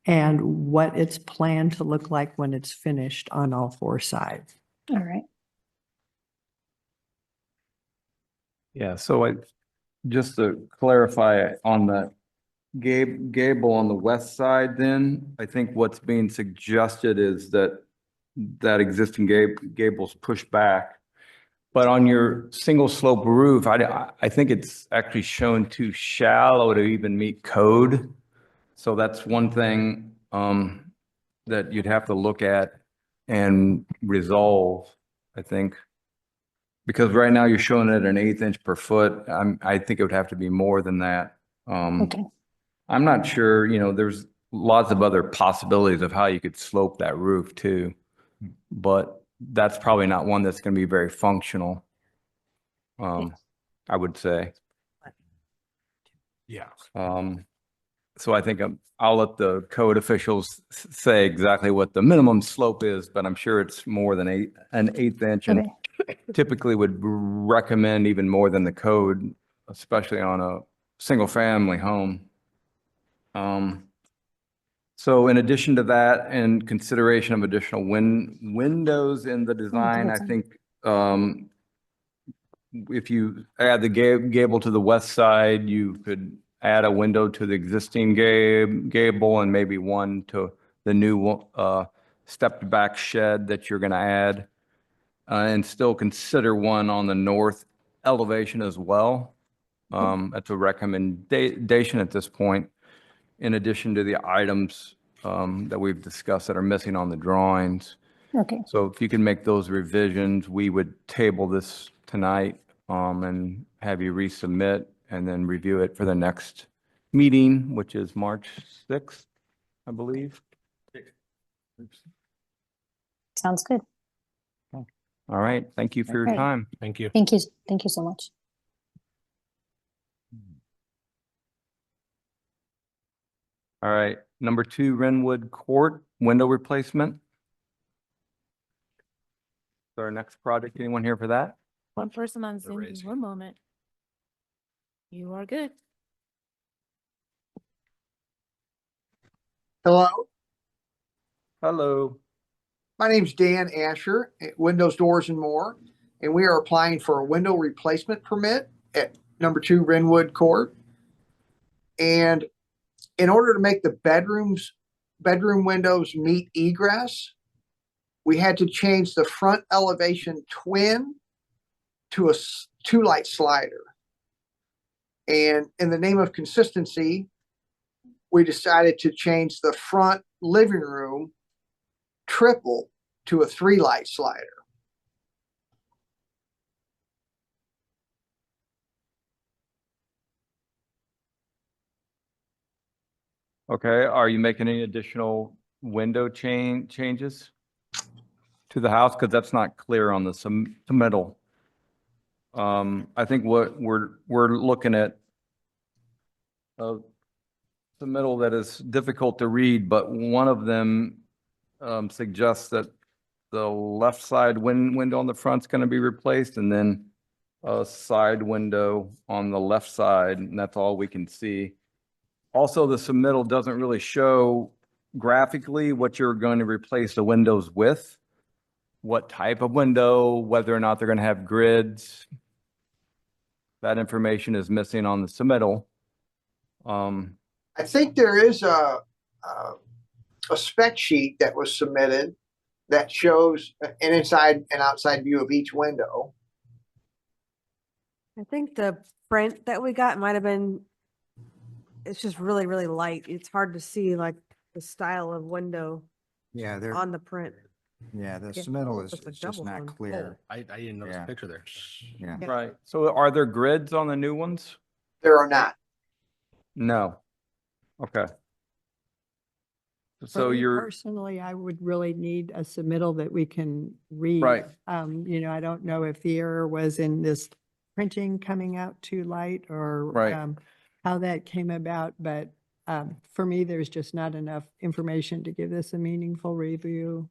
and what it's planned to look like when it's finished on all four sides. All right. Yeah, so just to clarify on the gable on the west side, then I think what's being suggested is that that existing gable's pushed back. But on your single slope roof, I think it's actually shown too shallow to even meet code. So that's one thing that you'd have to look at and resolve, I think. Because right now you're showing it an 1/8 inch per foot. I think it would have to be more than that. Okay, I'm not sure, there's lots of other possibilities of how you could slope that roof too. But that's probably not one that's gonna be very functional. I would say. Yeah. So I think I'll let the code officials say exactly what the minimum slope is, but I'm sure it's more than an 1/8 inch. And okay, typically would recommend even more than the code, especially on a single family home. So in addition to that, and consideration of additional windows in the design, I that's- think, if you add the gable to the west side, you could add a window to the existing gable and maybe one to the new, stepped back shed that you're gonna add. And still consider one on the north elevation as well. That's a recommendation at this point, in addition to the items that we've discussed that are missing on the drawings. okay, So if you can make those revisions, we would table this tonight and have you resubmit and then review it for the next meeting, which is March 6th, I believe. sounds good. All right, thank you for your Okay. time. Thank you. Thank you so much. All right, number 2, Renwood Court, window replacement. Our next project, anyone here for that? One person on Zoom, raise. one moment. You are good. Hello, Hello. my name's Dan Asher at Windows, Doors and More, and we are applying for a window replacement permit at number 2 Renwood Court. And in order to make the bedroom windows meet egress, we had to change the front elevation twin to a 2-light slider. And in the name of consistency, we decided to change the front living room triple to a 3-light slider. Okay, are you making any additional window changes to the house? Because that's not clear on the submittal. I think what we're looking at a submittal that is difficult to read, but one of them suggests that the left side window on the front's going to be replaced, and then a side window on the left side, and that's all we can see. Also, the submittal doesn't really show graphically what you're going to replace the windows with, what type of window, whether or not they're going to have grids. That information is missing on the submittal. I think there is a spec sheet that was submitted that shows an inside and outside view of each window. I think the print that we got might have been, it's just really, really light. It's hard to see like the style of window Yeah, they're, on the print. yeah, the Yeah, submittal is it's a it's just double not one. clear. I didn't notice Yeah. the picture there. Yeah. Yeah. Right. So are there grids on the new ones? There are not. No. Okay. For So me you're, Personally, I would really need a submittal that we can read. Right. I don't know if the error was in this printing coming out too light or Right. how that came about, but for me, there's just not enough information to give this a meaningful review.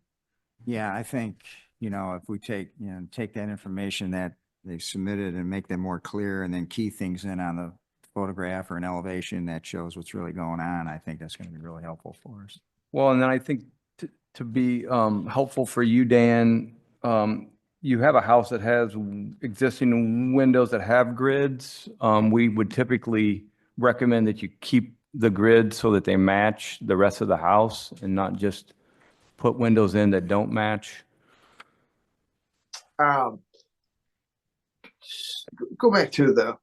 Yeah, I think, if we take that information that they've submitted and make them more clear and then key things in on the photograph or an elevation that shows what's really going on, I think that's going to be really helpful for us. well, and then I think to be helpful for you, Dan, you have a house that has existing windows that have grids, we would typically recommend that you keep the grid so that they match the rest of the house and not just put windows in that don't match. Go back to the.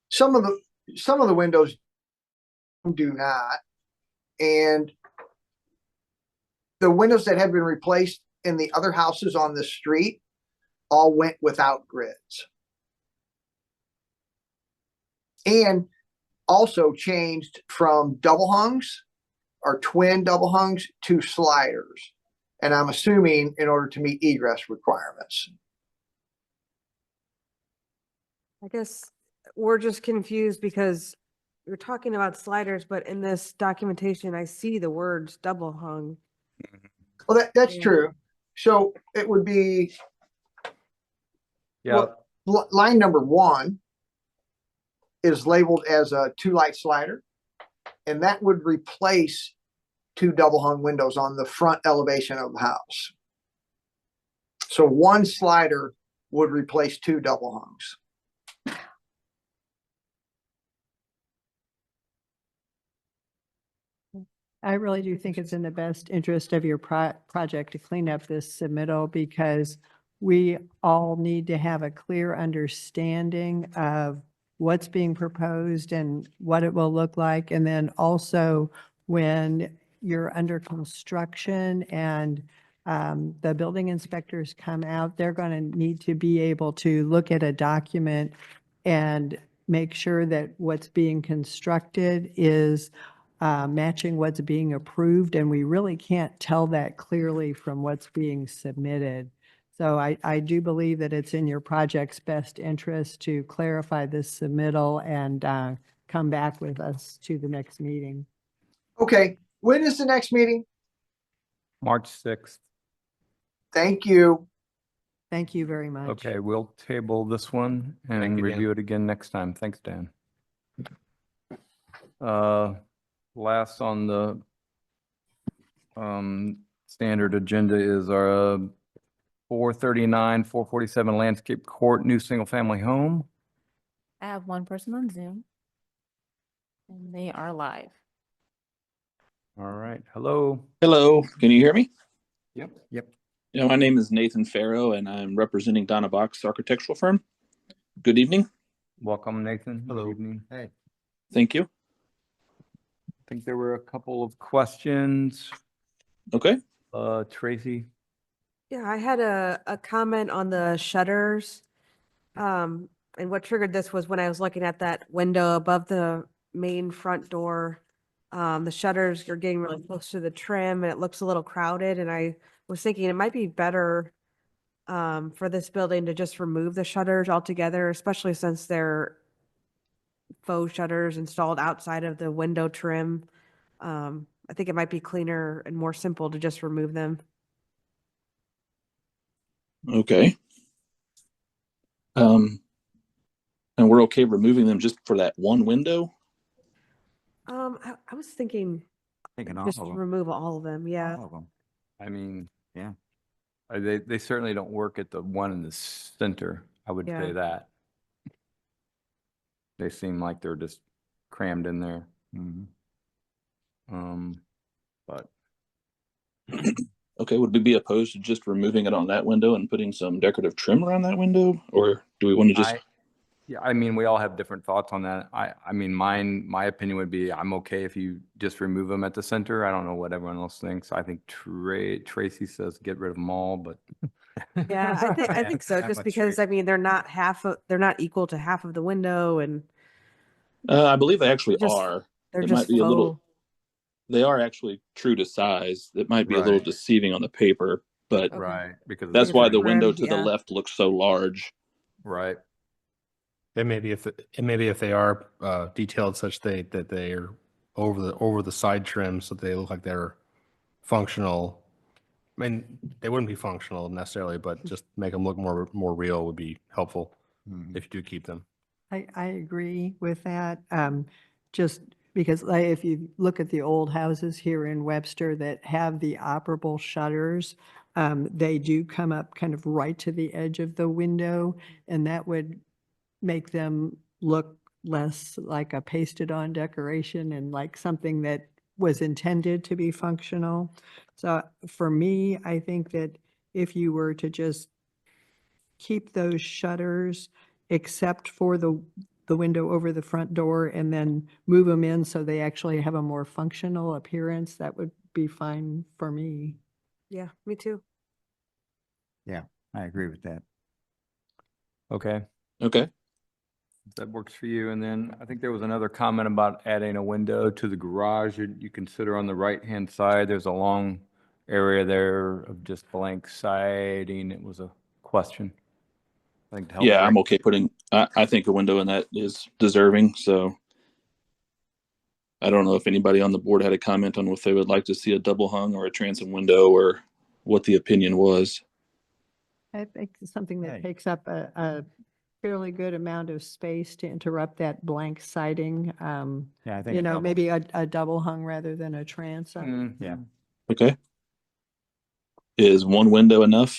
Some of the windows do not, and the windows that have been replaced in the other houses on the street all went without grids. And also changed from double hungs or twin double hungs to sliders. And I'm assuming in order to meet egress requirements. I guess we're just confused because you're talking about sliders, but in this documentation, I see the words double hung. Well, that's Yeah. true. So it would be Yeah, line number 1 is labeled as a 2-light slider. And that would replace 2 double hung windows on the front elevation of the house. So 1 slider would replace 2 double hungs. I really do think it's in the best interest of your project to clean up this submittal because we all need to have a clear understanding of what's being proposed and what it will look like. And then also when you're under construction and the building inspectors come out, they're going to need to be able to look at a document and make sure that what's being constructed is matching what's being approved, and we really can't tell that clearly from what's being submitted. So I do believe that it's in your project's best interest to clarify this submittal and come back with us to the next meeting. Okay, when is the next meeting? March 6th. Thank you. Thank you very much. Okay, we'll table this one and you, Dan. review it again next time. Thanks, Dan. Last on the standard agenda is our 439, 447 Landscape Court, new single-family home. I have one person on Zoom. And they are live. All right, hello. Hello, can you hear me? Yep. Yeah, my name is Nathan Farrow and I'm representing Donna Box Architectural Firm. Good evening. Welcome, Nathan. Hello. Good evening. Hey. Thank you. I think there were a couple of questions. Okay. Tracy? Yeah, I had a comment on the shutters. And what triggered this was when I was looking at that window above the main front door. The shutters are getting really close to the trim and it looks a little crowded. And I was thinking it might be better for this building to just remove the shutters altogether, especially since they're faux shutters installed outside of the window trim. I think it might be cleaner and more simple to just remove them. Okay. And we're okay removing them just for that one window? I was thinking Thinking all just of them. remove all of them. Yeah. All of them. I mean. Yeah. They certainly don't work at the one in the center. I would say Yeah. that. They seem like they're just crammed in there. Mhm. But Okay, would we be opposed to just removing it on that window and putting some decorative trim around that window? Or do we want to just, yeah, I mean, we all have different thoughts on that. I mean, my opinion would be, I'm okay if you just remove them at the center. I don't know what everyone else thinks. I think Tracy says get rid of them all, but. Yeah, I think so. That Just much because, I mean, they're not they're not equal to half of the window and I believe they actually Just- are. they're It just might be a little, faux. they are actually true to size. It might be a little Right. deceiving on the paper, but Okay. Right, because. of that's Because why they're the window trimmed, to the yeah. left looks so large. Right. And maybe if they are detailed such that they are over the side trim so they look like they're functional. I mean, they wouldn't be functional necessarily, but just make them look more real would be helpful Mhm. if you do keep them. I agree with that. Just Because like, if you look at the old houses here in Webster that have the operable shutters, they do come up kind of right to the edge of the window, and that would make them look less like a pasted on decoration and like something that was intended to be functional. So for me, I think that if you were to just keep those shutters except for the window over the front door and then move them in so they actually have a more functional appearance, that would be fine for me. Yeah, me too. Yeah, I agree with that. Okay, Okay. that works for you. And then I think there was another comment about adding a window to the garage. You consider on the right-hand side, there's a long area there of just blank siding. It was a question. I think to help Yeah, I'm break- okay putting, I think a window in that is deserving, so. I don't know if anybody on the board had a comment on if they would like to see a double hung or a transom window or what the opinion was. I think it's something that Hey. takes up a fairly good amount of space to interrupt that blank siding. Yeah, I think. You a know, double- maybe a double hung rather than a transom. Mhm. Yeah. Okay. Is one window enough?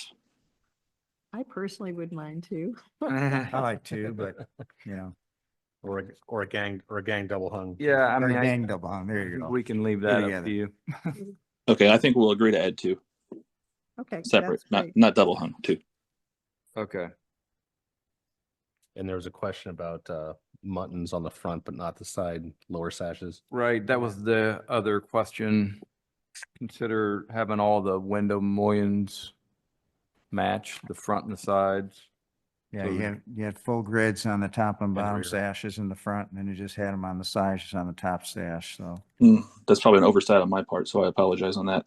I personally would mind too. I like two, but you know, Or a gang double hung. Yeah, I or mean, a I gang double hung. There you think go. we can leave Get that up together. to you. Okay, I think we'll agree to add two, Okay. separate, that's not, great. not double hung, two. Okay. And there was a question about muttons on the front, but not the side lower sashes. Right, that was the other question. Consider having all the window mullions match the front and the sides. Yeah, So you had full grids on the top and the bottom rear. sashes in the front, and then you just had them on the sides on the top sash, so. That's probably an oversight on my part, so I apologize on that.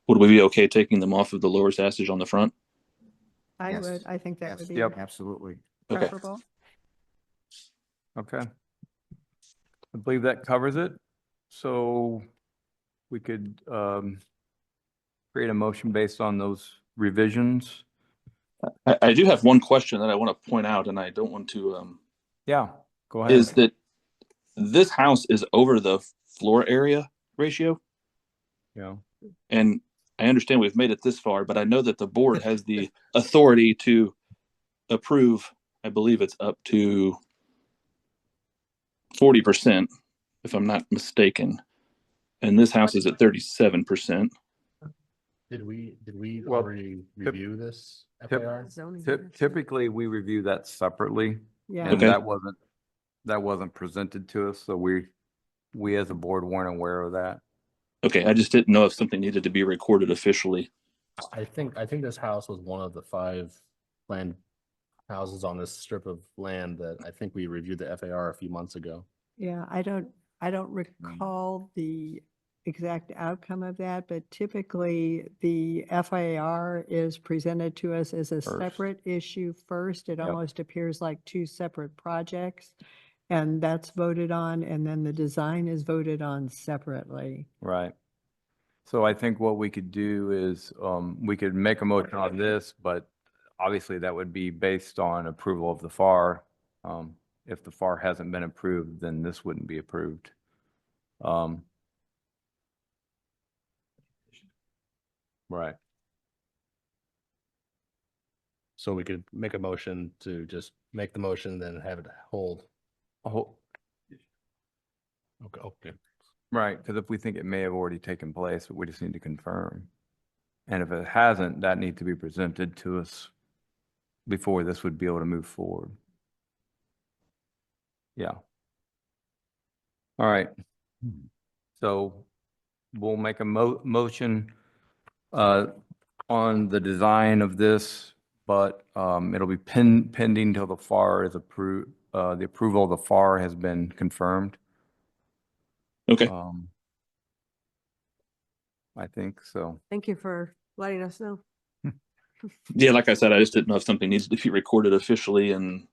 Would we be okay taking them off of the lower sash on the front? I Yes. would, I think that would be Yep. Absolutely. Okay. preferable. Okay. I believe that covers it. So we could create a motion based on those revisions. I do have one question that I want to point out, and I don't want to, Yeah, go ahead. is that this house is over the floor area ratio. Yeah. And I understand we've made it this far, but I know that the board has the authority to approve, I believe it's up to 40%, if I'm not mistaken. And this house is at 37%. Did we Well, already review this FAR? Zoning. Typically, we review that separately. Yeah. And Okay. that wasn't presented to us, so we as a board weren't aware of that. Okay, I just didn't know if something needed to be recorded officially. I think this house was one of the 5 planned houses on this strip of land that I think we reviewed the FAR a few months ago. Yeah, I don't recall the exact outcome of that, but typically the FAR is presented to us as a First. separate issue first. It Yep. almost appears like 2 separate projects. And that's voted on, and then the design is voted on separately. Right. So I think what we could do is, we could make a motion on this, but obviously that would be based on approval of the FAR. If the FAR hasn't been approved, then this wouldn't be approved. Right. So we could make a motion to just make the motion, then have it hold. Oh, Okay. right, because if we think it may have already taken place, we just need to confirm. And if it hasn't, that needs to be presented to us before this would be able to move forward. Yeah. All right. So we'll make a motion on the design of this, but it'll be pending till the FAR is approved, the approval of the FAR has been confirmed. Okay. I think so. Thank you for letting us know. Yeah, like I said, I just didn't know if something needs to be recorded officially, and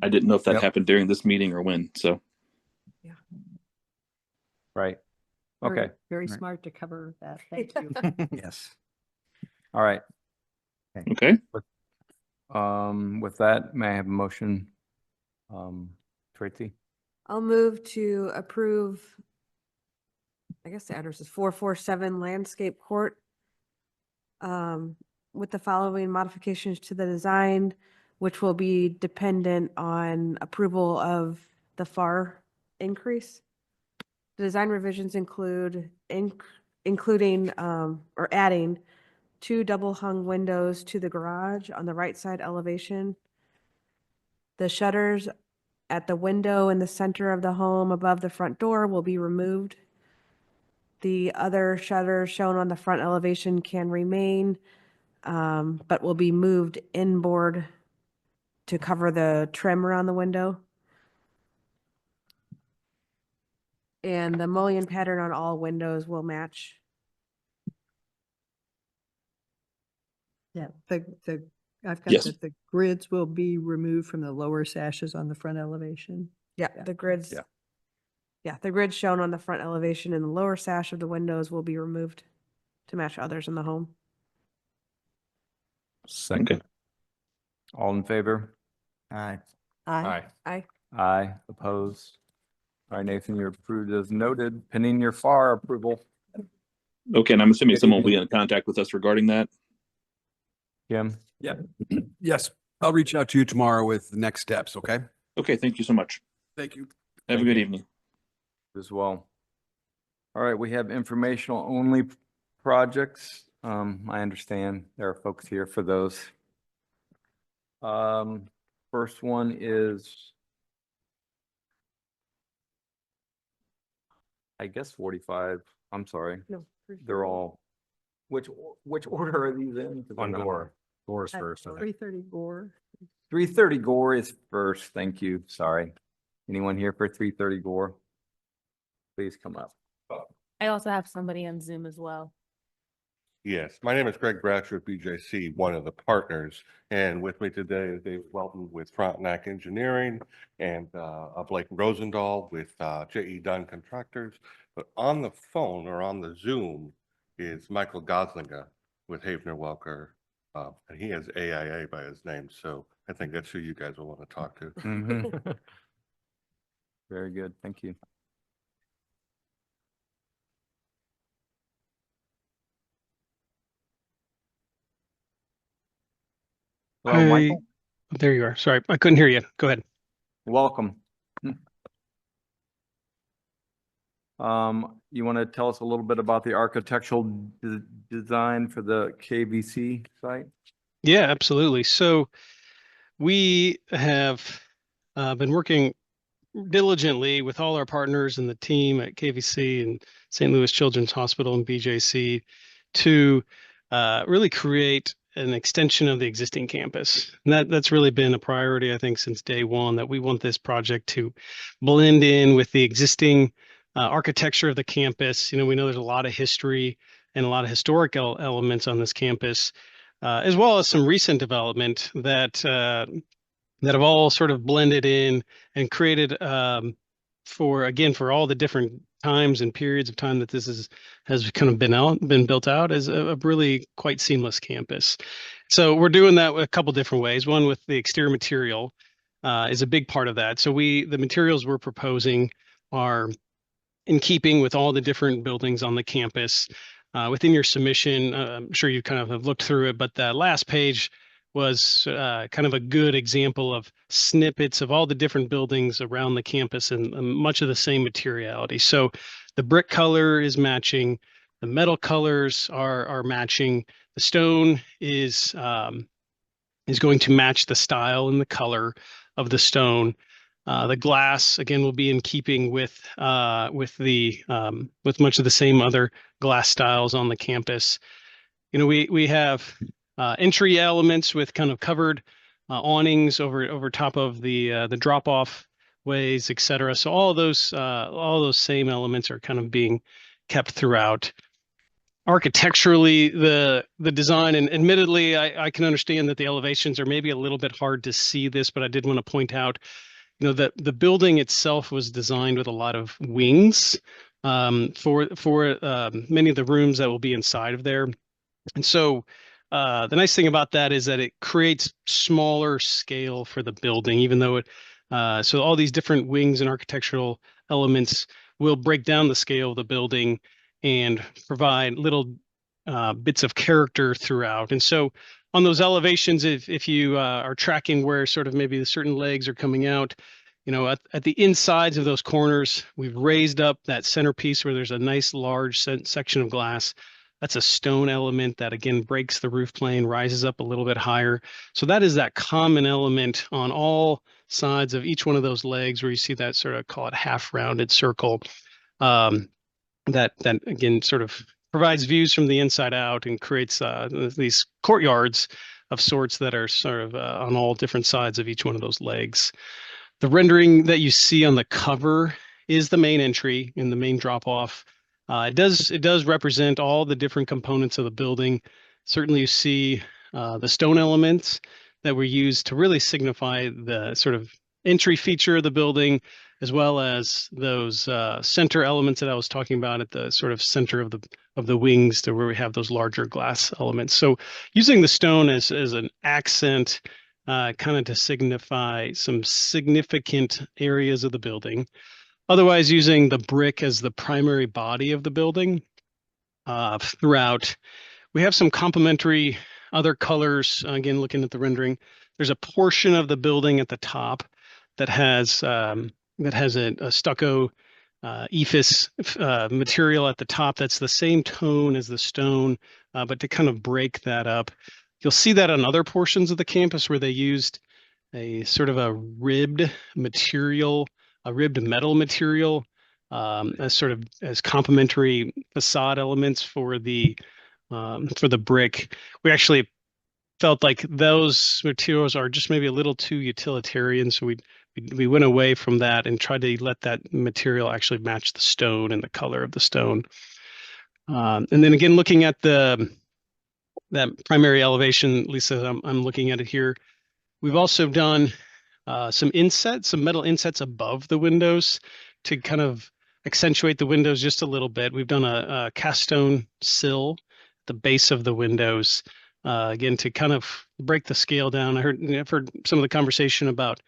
I didn't know if that Yep. happened during this meeting or when, so. Right. Very- Okay. Very Right. smart to cover that. Thank you. Yes. All right. Okay, With that, may I have a motion? Tracy? I'll move to approve. I guess the address is 447 Landscape Court. With the following modifications to the design, which will be dependent on approval of the FAR increase. The design revisions include including or adding 2 double hung windows to the garage on the right side elevation. The shutters at the window in the center of the home above the front door will be removed. The other shutters shown on the front elevation can remain, but will be moved inboard to cover the trim around the window. And the mullion pattern on all windows will match. Yeah, I've got Yes. that the grids will be removed from the lower sashes on the front elevation. Yeah, the grids. Yeah. Yeah, the grid shown on the front elevation and the lower sash of the windows will be removed to match others in the home. Second. All in favor? Aye. Aye. Aye. Aye, opposed. All right, Nathan, you're approved as noted. Pending your FAR approval. Okay, and I'm assuming someone will be in contact with us regarding that. Kim? Yes, I'll reach out to you tomorrow with the next steps, okay? Okay, thank you so much. Thank you. Have a good evening. As well. All right, we have informational only projects. I understand there are folks here for those. First one is, I guess 45. I'm sorry. No. They're all, which order are these in? 'Cause I'm On gonna- Gore. Gore's first. I think. 330 Gore. 330 Gore is first. Thank you. Sorry. Anyone here for 330 Gore? Please come up. I also have somebody on Zoom as well. Yes, my name is Greg Bratcher with BJC, one of the partners, and with me today is David Welton with Frontenac Engineering and Blake Rosendahl with J.E. Dunn Contractors. But on the phone or on the Zoom is Michael Goslinga with Havener Welker, and he has AIA by his name, so I think that's who you guys will want to talk to. Mhm. Very good. Thank you. Hello, Michael. There you are. Sorry, I couldn't hear you. Go ahead. Welcome. You want to tell us a little bit about the architectural design for the KVC site? Yeah, absolutely. So we have been working diligently with all our partners and the team at KVC and St. Louis Children's Hospital and BJC to really create an extension of the existing campus. And that's really been a priority, I think, since day one, that we want this project to blend in with the existing architecture of the campus. You know, we know there's a lot of history and a lot of historical elements on this campus, as well as some recent development that have all sort of blended in and created for all the different times and periods of time that this has kind of been built out as a really quite seamless campus. So we're doing that a couple different ways. One, with the exterior material is a big part of that. So the materials we're proposing are in keeping with all the different buildings on the campus. Within your submission, I'm sure you kind of have looked through it, but that last page was kind of a good example of snippets of all the different buildings around the campus and much of the same materiality. So the brick color is matching, the metal colors are matching, the stone is going to match the style and the color of the stone. The glass, again, will be in keeping with much of the same other glass styles on the campus. You know, we have entry elements with kind of covered awnings over top of the drop-off ways, et cetera. So all those same elements are kind of being kept throughout. Architecturally, the design, and admittedly, I can understand that the elevations are maybe a little bit hard to see this, but I did want to point out, you know, that the building itself was designed with a lot of wings for many of the rooms that will be inside of there. And so the nice thing about that is that it creates smaller scale for the building, even though So all these different wings and architectural elements will break down the scale of the building and provide little bits of character throughout. And so on those elevations, if you are tracking where sort of maybe the certain legs are coming out, you know, at the insides of those corners, we've raised up that centerpiece where there's a nice large section of glass. That's a stone element that again breaks the roof plane, rises up a little bit higher. So that is that common element on all sides of each one of those legs where you see that sort of, call it half rounded circle. That again sort of provides views from the inside out and creates these courtyards of sorts that are sort of on all different sides of each one of those legs. The rendering that you see on the cover is the main entry and the main drop off. It does represent all the different components of the building. Certainly you see the stone elements that were used to really signify the sort of entry feature of the building, as well as those center elements that I was talking about at the sort of center of the wings, to where we have those larger glass elements. So using the stone as an accent, kind of to signify some significant areas of the building. Otherwise, using the brick as the primary body of the building throughout. We have some complementary other colors. Again, looking at the rendering, there's a portion of the building at the top that has a stucco ephes material at the top that's the same tone as the stone, but to kind of break that up. You'll see that on other portions of the campus where they used a sort of a ribbed material, a ribbed metal material, as sort of as complementary facade elements for the brick. We actually felt like those materials are just maybe a little too utilitarian, so we went away from that and tried to let that material actually match the stone and the color of the stone. And then again, looking at that primary elevation, Lisa, I'm looking at it here. We've also done some metal insets above the windows to kind of accentuate the windows just a little bit. We've done a cast stone sill at the base of the windows, again, to kind of break the scale down. I've heard some of the conversation about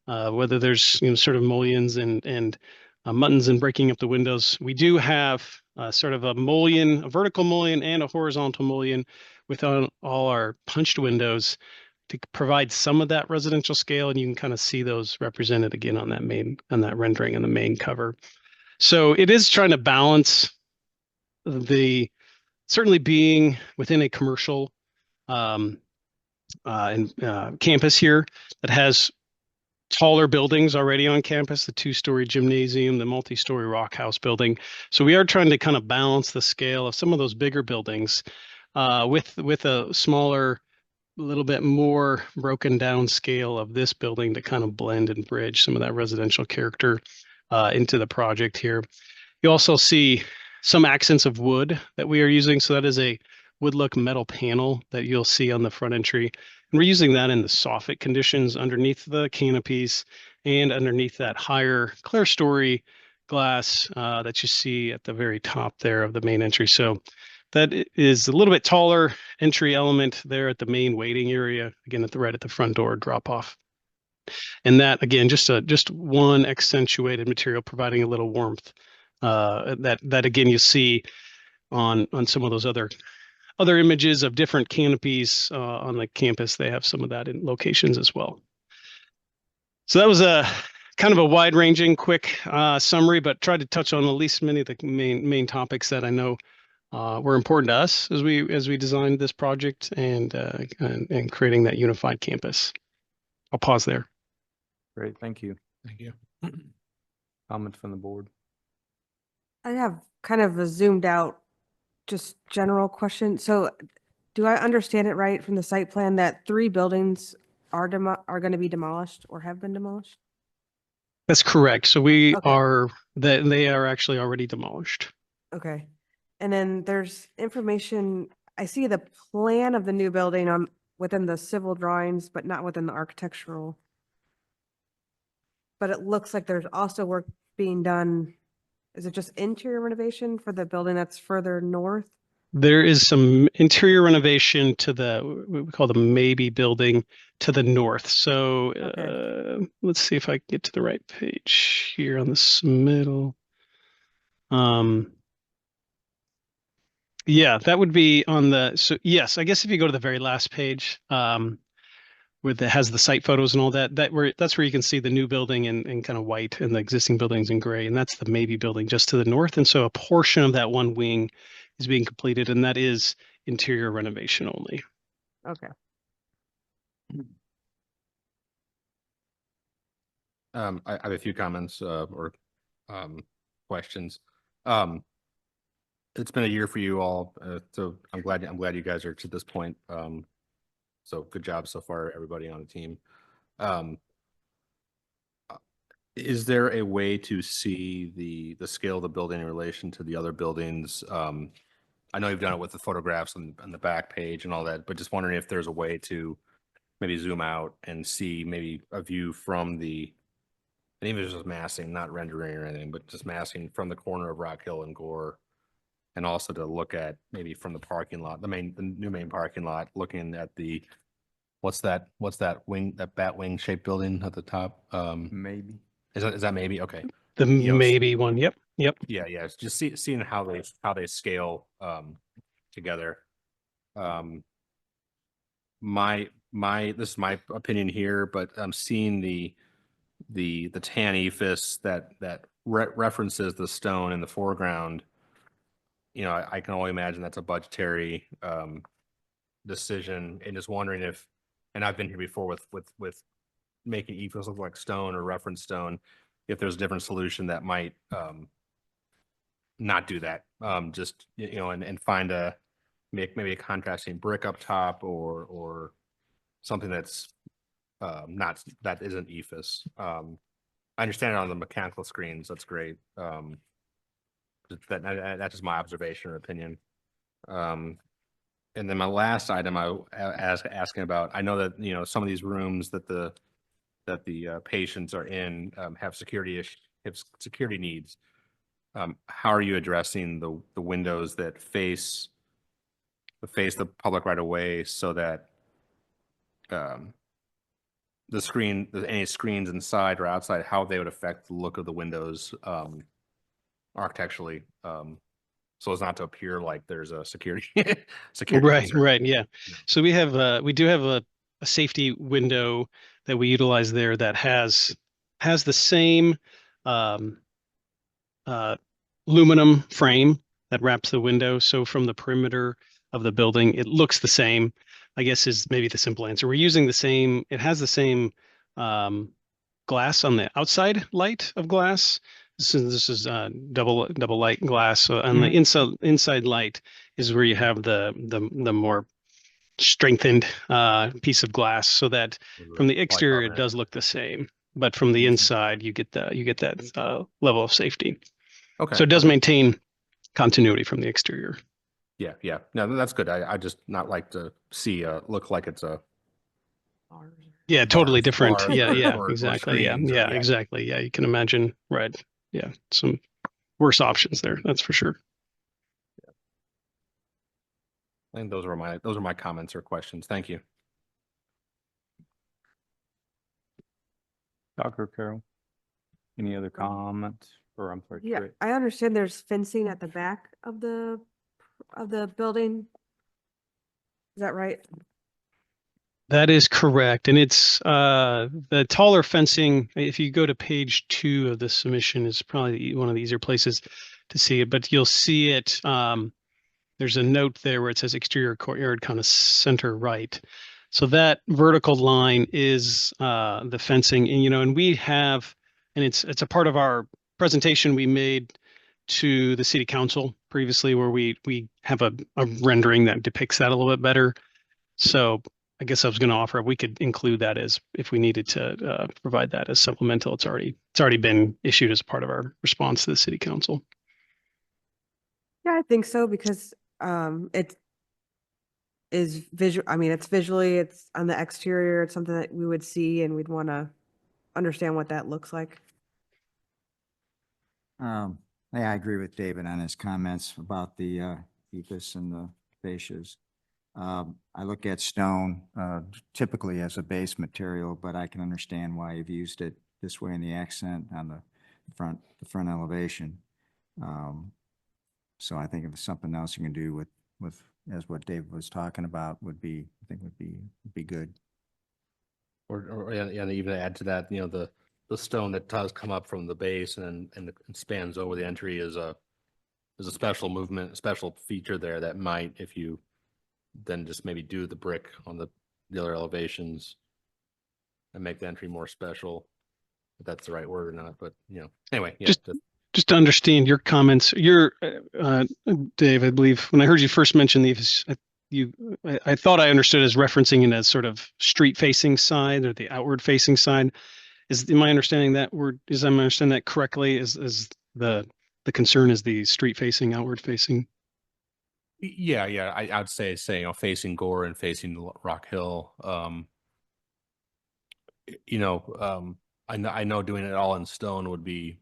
whether there's sort of mullions and muttons in breaking up the windows. We do have sort of a mullion, a vertical mullion and a horizontal mullion within all our punched windows to provide some of that residential scale, and you can kind of see those represented again on that rendering on the main cover. So it is trying to balance certainly being within a commercial campus here that has taller buildings already on campus, the 2-story gymnasium, the multi-story rock house building. So we are trying to kind of balance the scale of some of those bigger buildings with a smaller, a little bit more broken down scale of this building to kind of blend and bridge some of that residential character into the project here. You also see some accents of wood that we are using. So that is a wood look metal panel that you'll see on the front entry. And we're using that in the soffit conditions underneath the canopies and underneath that higher clerestory glass that you see at the very top there of the main entry. So that is a little bit taller entry element there at the main waiting area, again, right at the front door drop off. And that, again, just one accentuated material providing a little warmth that again, you see on some of those other images of different canopies on the campus. They have some of that in locations as well. So that was a kind of a wide-ranging, quick summary, but tried to touch on at least many of the main topics that I know were important to us as we designed this project and creating that unified campus. I'll pause there. Great, thank you. Thank you. Comments from the board? I have kind of a zoomed out, just general question. So do I understand it right from the site plan that 3 buildings are going to be demolished or have been demolished? That's correct. So we Okay. they are actually already demolished. Okay. And then there's information, I see the plan of the new building within the civil drawings, but not within the architectural. But it looks like there's also work being done. Is it just interior renovation for the building that's further north? There is some interior renovation to what we call the maybe building to the north. So let's see if I can get to the right page here on this middle. Yeah, that would be on so yes, I guess if you go to the very last page, where that has the site photos and all that, that's where you can see the new building in kind of white and the existing buildings in gray, and that's the maybe building just to the north. And so a portion of that one wing is being completed, and that is interior renovation only. Okay. I have a few comments or questions. It's been a year for you all, so I'm glad you guys are to this point. So good job so far, everybody on the team. Is there a way to see the scale of the building in relation to the other buildings? I know you've done it with the photographs on the back page and all that, but just wondering if there's a way to maybe zoom out and see maybe a view from and even just massing, not rendering or anything, but just massing from the corner of Rock Hill and Gore. And also to look at maybe from the parking lot, the new main parking lot, looking at what's that wing, that bat wing shaped building at the top? Maybe. Is that maybe? Okay. The maybe one. Yep. Yep. Yeah. Yeah. It's just seeing how they scale together. This is my opinion here, but I'm seeing the tan ephes that references the stone in the foreground. You know, I can only imagine that's a budgetary decision, and just wondering if, and I've been here before with making ephes look like stone or reference stone, if there's a different solution that might not do that. Just, you know, and find maybe a contrasting brick up top or something that's that isn't ephes. I understand it on the mechanical screens. That's great. That's just my observation or opinion. And then my last item I asking about, I know that, you know, some of these rooms that the patients are in have security needs. How are you addressing the windows that face the public right away, so that any screens inside or outside, how they would affect the look of the windows architecturally, so as not to appear like there's a security Right, concern. right, yeah. So we do have a safety window that we utilize there that has the same aluminum frame that wraps the window. So from the perimeter of the building, it looks the same, I guess, is maybe the simple answer. We're using the same, it has the same glass on the outside light of glass. This is double light glass. So on the inside light is where you have the more strengthened piece of glass, so that from the exterior it does look the same, but from the inside you get that level of safety. Okay. So it does maintain continuity from the exterior. Yeah, yeah. No, that's good. I just not like to see look like it's a Yeah, totally bars, different. bars, Yeah, or exactly. Yeah, screens, or- yeah, exactly. Yeah, you can imagine. Right. Yeah, some worse options there. That's for sure. I think those are my comments or questions. Thank you. Dr. Carroll, any other comments? Or I'm sorry. Yeah, Trey? I understand there's fencing at the back of the building. Is that right? That is correct. And it's the taller fencing, if you go to page 2 of the submission, is probably one of the easier places to see it, but you'll see it. There's a note there where it says exterior courtyard, kind of center right. So that vertical line is the fencing, and and we have, and it's a part of our presentation we made to the city council previously, where we have a rendering that depicts that a little bit better. So I guess I was going to offer, we could include that as, if we needed to provide that as supplemental. It's already been issued as part of our response to the city council. Yeah, I think so, because it is visual. I mean, it's visually, it's on the exterior. It's something that we would see, and we'd want to understand what that looks like. Yeah, I agree with David on his comments about the ephes and the fascias. I look at stone, typically as a base material, but I can understand why you've used it this way in the accent on the front elevation. So I think if it's something else you can do with, as what David was talking about would be, I think would be good. And even add to that, the stone that does come up from the base and spans over the entry is a special movement, special feature there that might, if you then just maybe do the brick on the other elevations and make the entry more special, if that's the right word or not, but anyway, yeah. Just to understand your comments, Dave, I believe when I heard you first mention these, I thought I understood as referencing it as sort of street facing side or the outward facing side. Am I understanding that word? Am I understanding that correctly? Is the concern is the street facing, outward facing? Yeah, I'd say facing Gore and facing Rock Hill. I know doing it all in stone would be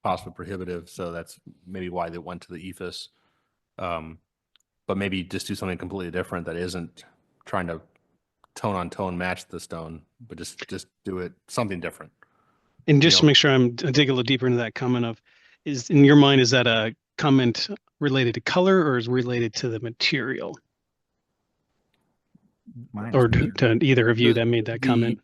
possibly prohibitive, so that's maybe why they went to the ephes. But maybe just do something completely different that isn't trying to tone on tone match the stone, but just do it something different. And just to make sure I dig a little deeper into that comment is in your mind, is that a comment related to color or is related to the material? Or to either of you that made that comment?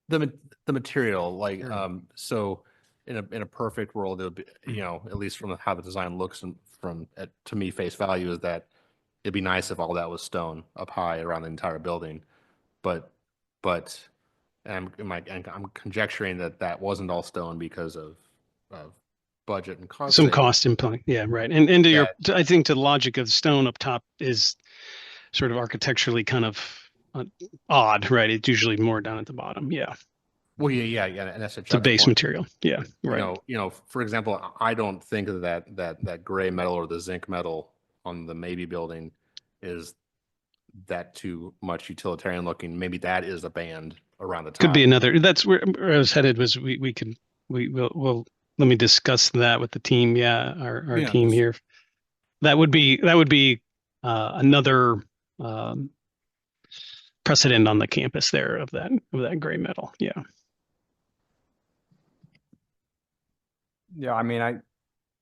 The material, so in a perfect world, it would be, at least from how the design looks and to me, face value is that it'd be nice if all that was stone up high around the entire building. But I'm conjecturing that wasn't all stone because of budget and cost. Some cost impact. Yeah, right. And I think the logic of stone up top is sort of architecturally kind of odd, right? It's usually more down at the bottom. Yeah. Well, yeah, and that's the base material. Yeah, right. For example, I don't think of that gray metal or the zinc metal on the Maybe building is that too much utilitarian looking. Maybe that is a band around the top. Could be another. That's where I was headed. Was we'll let me discuss that with the team. Yeah, our team here. That would be another precedent on the campus there of that gray metal. Yeah. Yeah, I mean,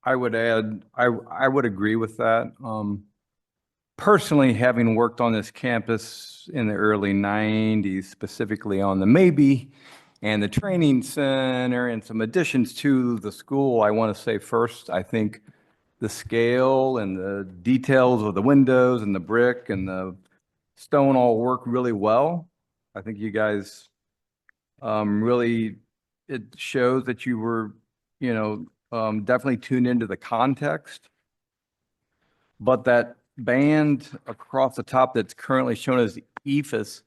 I would add, I would agree with that. Personally, having worked on this campus in the early 90s, specifically on the Maybe and the training center and some additions to the school, I want to say first, I think the scale and the details of the windows and the brick and the stone all work really well. I think you guys really, it shows that you were definitely tuned into the context. But that band across the top that's currently shown as ephes,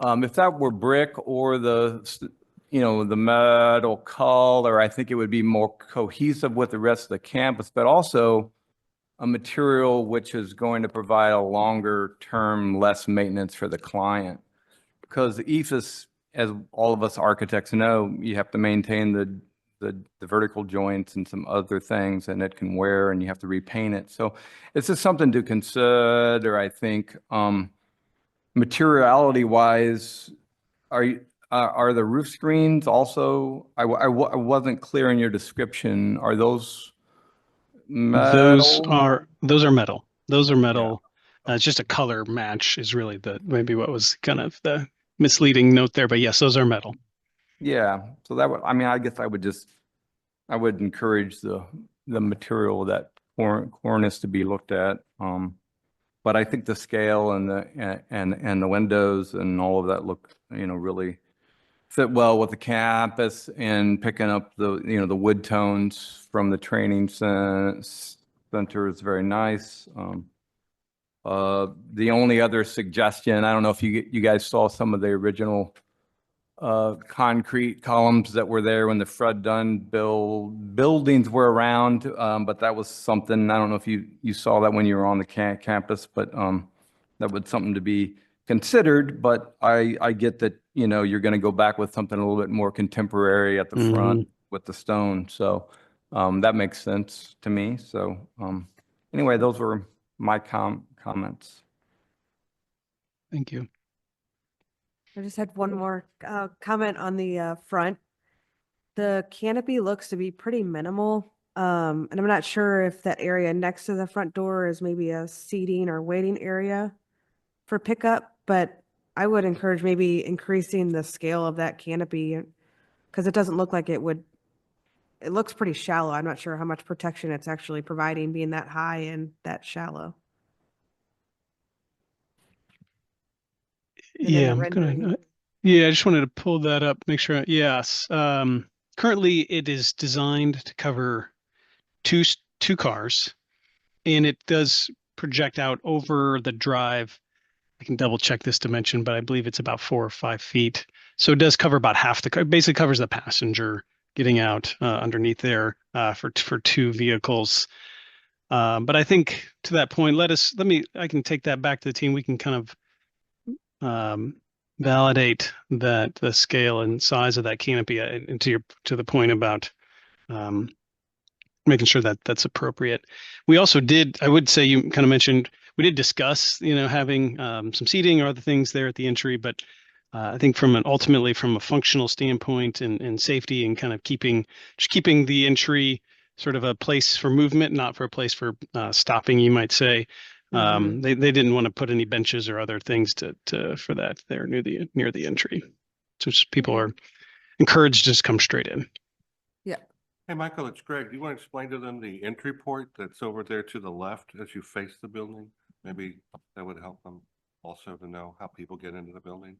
if that were brick or the metal color, I think it would be more cohesive with the rest of the campus, but also a material which is going to provide a longer term, less maintenance for the client. Because the ephes, as all of us architects know, you have to maintain the vertical joints and some other things, and it can wear and you have to repaint it. So it's just something to consider, I think. Materiality wise, are the roof screens also, I wasn't clear in your description, are those metal? Those are metal. Those are metal. Yeah. It's just a color match is really maybe what was kind of the misleading note there, but yes, those are metal. Yeah, so that would, I guess I would encourage the material, that cornice to be looked at. But I think the scale and the windows and all of that look, really fit well with the campus, and picking up the wood tones from the training center is very nice. The only other suggestion, I don't know if you guys saw some of the original concrete columns that were there when the Fred Dunn buildings were around, but that was something, I don't know if you saw that when you were on the campus, but that was something to be considered. But I get that, you're going to go back with something a little bit more contemporary at the front with the stone. So that makes sense to me. So anyway, those were my comments. Thank you. I just had one more comment on the front. The canopy looks to be pretty minimal. And I'm not sure if that area next to the front door is maybe a seating or waiting area for pickup, but I would encourage maybe increasing the scale of that canopy because it doesn't look like it would. It looks pretty shallow. I'm not sure how much protection it's actually providing being that high and that shallow. And then Yeah, the I'm gonna, rendering. yeah, I just wanted to pull that up, make sure. Yes. Currently it is designed to cover two cars, and it does project out over the drive. I can double check this dimension, but I believe it's about 4 or 5 feet. So it does cover about half the car. It basically covers the passenger getting out underneath there for two vehicles. But I think to that point, I can take that back to the team. We can kind of validate that the scale and size of that canopy and to the point about making sure that that's appropriate. We also I would say you kind of mentioned, we did discuss, having some seating or other things there at the entry, but I think ultimately from a functional standpoint and safety and kind of keeping the entry sort of a place for movement, not for a place for stopping, you might say. They didn't want to put any benches or other things for that there near the entry. So people are encouraged to just come straight in. Yeah. Hey, Michael, it's Greg. Do you want to explain to them the entry port that's over there to the left as you face the building? Maybe that would help them also to know how people get into the building.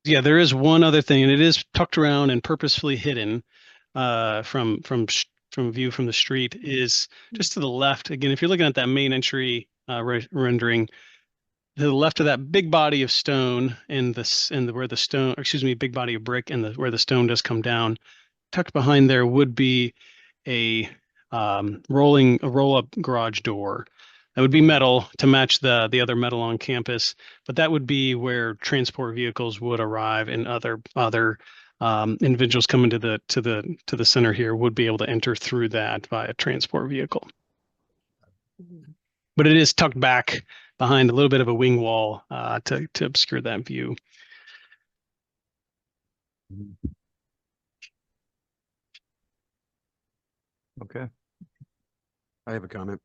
Yeah, there is one other thing, and it is tucked around and purposefully hidden from view from the street, is just to the left. Again, if you're looking at that main entry rendering, to the left of that big body of stone and where the stone, big body of brick and where the stone does come down, tucked behind there would be a roll-up garage door. That would be metal to match the other metal on campus, but that would be where transport vehicles would arrive, and other individuals coming to the center here would be able to enter through that via transport vehicle. But it is tucked back behind a little bit of a wing wall to obscure that view. Okay. I have a comment.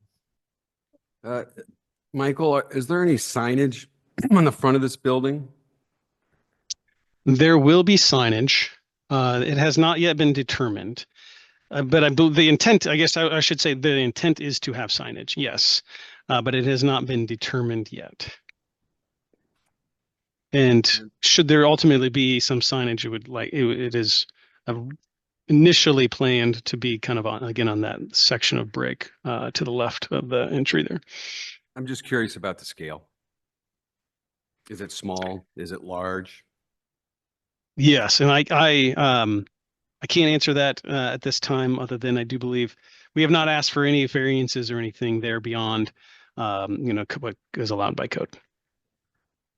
Michael, is there any signage on the front of this building? There will be signage. It has not yet been determined, but I believe the intent, I guess I should say the intent is to have signage, yes, but it has not been determined yet. And should there ultimately be some signage, it is initially planned to be kind of on that section of brick to the left of the entry there. I'm just curious about the scale. Is it small? Is it large? Yes, and I can't answer that at this time, other than I do believe we have not asked for any variances or anything there beyond what is allowed by code.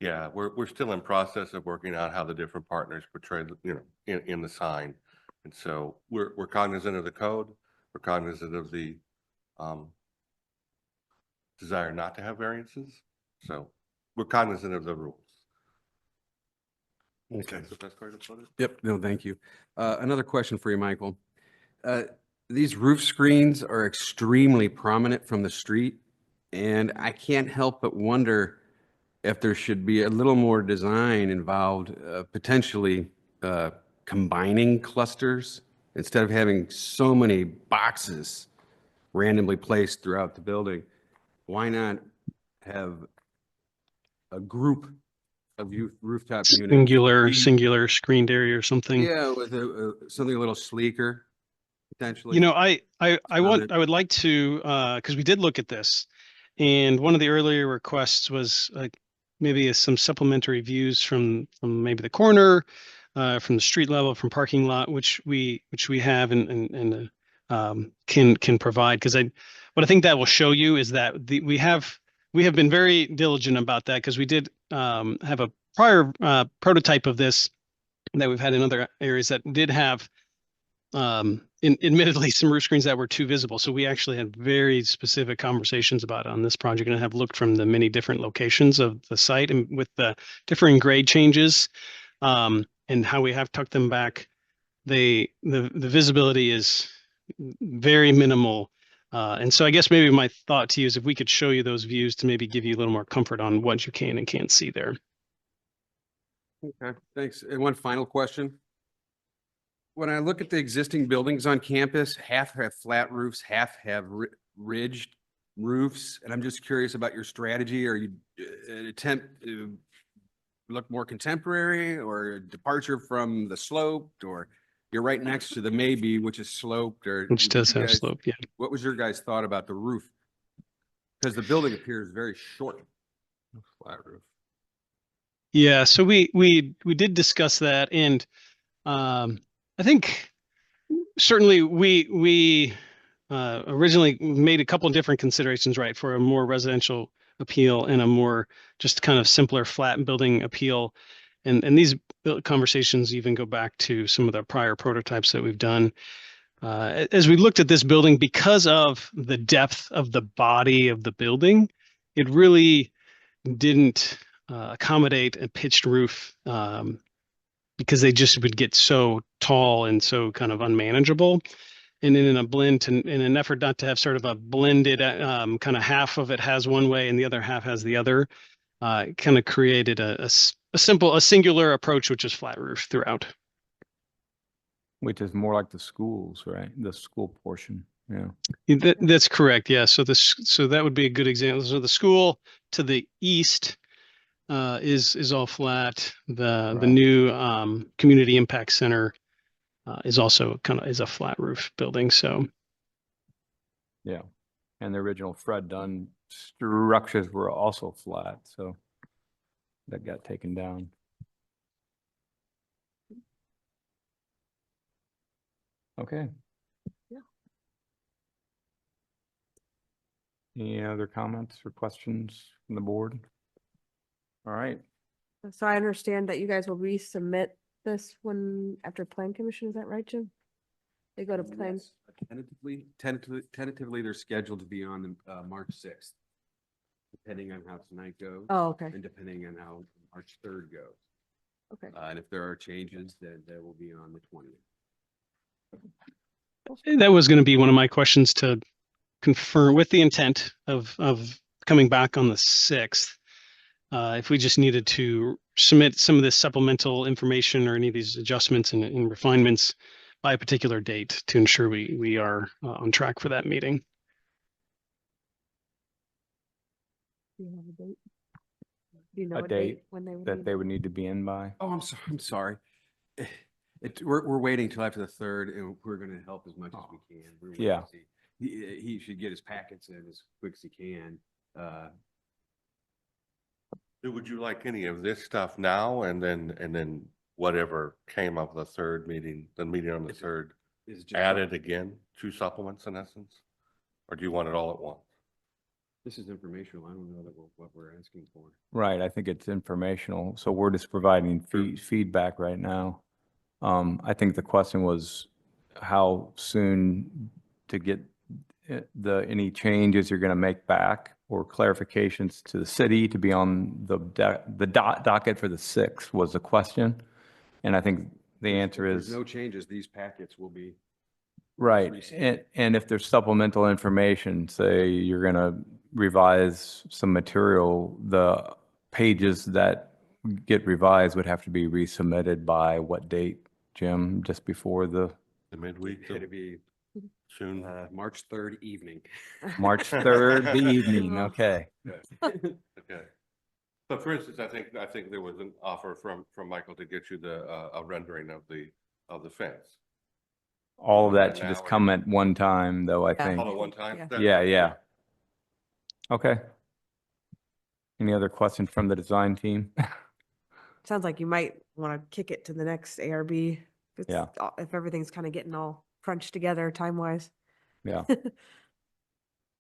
Yeah, we're still in process of working out how the different partners portray, in the sign. And so we're cognizant of the code. We're cognizant of the desire not to have variances. So we're cognizant of the rules. Okay. That's the best way to put it. Yep. No, thank you. Another question for you, Michael. These roof screens are extremely prominent from the street, and I can't help but wonder if there should be a little more design involved, potentially combining clusters instead of having so many boxes randomly placed throughout the building. Why not have a group of rooftop units? Singular screened area or something. Yeah, with something a little sleeker, potentially. I would like to, because we did look at this, and one of the earlier requests was maybe some supplementary views from maybe the corner, from the street level, from parking lot, which we have and can provide. Because what I think that will show you is that we have been very diligent about that, because we did have a prior prototype of this that we've had in other areas that did have admittedly some roof screens that were too visible. So we actually had very specific conversations about it on this project and have looked from the many different locations of the site and with the differing grade changes and how we have tucked them back. The visibility is very minimal. And so I guess maybe my thought to you is if we could show you those views to maybe give you a little more comfort on what you can and can't see there. Okay, thanks. And one final question. When I look at the existing buildings on campus, half have flat roofs, half have ridged roofs. And I'm just curious about your strategy. Are you attempt to look more contemporary or a departure from the sloped, or you're right next to the maybe, which is sloped, or Which does you have guys- slope, yeah. What was your guys' thought about the roof? Because the building appears very short. Flat roof. Yeah, so we did discuss that, and I think certainly we originally made a couple of different considerations, right, for a more residential appeal and a more just kind of simpler flat building appeal, and these conversations even go back to some of the prior prototypes that we've done. As we looked at this building, because of the depth of the body of the building, it really didn't accommodate a pitched roof because they just would get so tall and so kind of unmanageable. And in an effort not to have sort of a blended kind of half of it has one way and the other half has the other, it kind of created a singular approach, which is flat roof throughout. Which is more like the schools, right? The school portion, yeah. That's correct. Yeah. So so that would be a good example. So the school to the east is all flat. The new community impact center is also is a flat roof building. So Yeah. And the original Fred Dunn structures were also flat, so that got taken down. Okay. Yeah. Any other comments or questions from the board? All right. So I understand that you guys will resubmit this one after plan commission, is that right, Jim? They go to plan. Yes, Tentatively, they're scheduled to be on March 6th, depending on how tonight goes. Oh, okay. And depending on how March 3rd goes. Okay. And if there are changes, then they will be on the 20th. that was going to be one of my questions to confirm with the intent of coming back on the 6th. If we just needed to submit some of this supplemental information or any of these adjustments and refinements by a particular date to ensure we are on track for that meeting. Do you have a date? Do you know A date when they would that need they it? would need to be in by. Oh, I'm sorry. We're waiting till after the 3rd, and we're going to help as much as we can. We're waiting Yeah. to see. He should get his packets in as quick as he can. Would you like any of this stuff now and then whatever came of the third meeting, the meeting on the third, Is just added again, 2 supplements in essence? Or do you want it all at once? This is informational. I don't know what we're asking for. Right, I think it's informational, so we're just providing feedback right now. I think the question was how soon to get any changes you're gonna make back or clarifications to the city to be on the docket for the 6th was the question. And I think the answer If there's is. no changes, these packets will be. Right, resubmitted. and if there's supplemental information, say you're gonna revise some material, the pages that get revised would have to be resubmitted by what date, Jim? Just before the The midweek, It'll be soon? March 3rd evening. March 3rd, the evening, okay. Okay. But for instance, I think there was an offer from Michael to get you a rendering of the fence. All of that And should just now come at one time, though, I Yeah. think. All at one time? Yeah, yeah. Okay. Any other questions from the design team? Sounds like you might want to kick it to the next ARB. Yeah. If everything's kind of getting all crunched together time-wise. Yeah.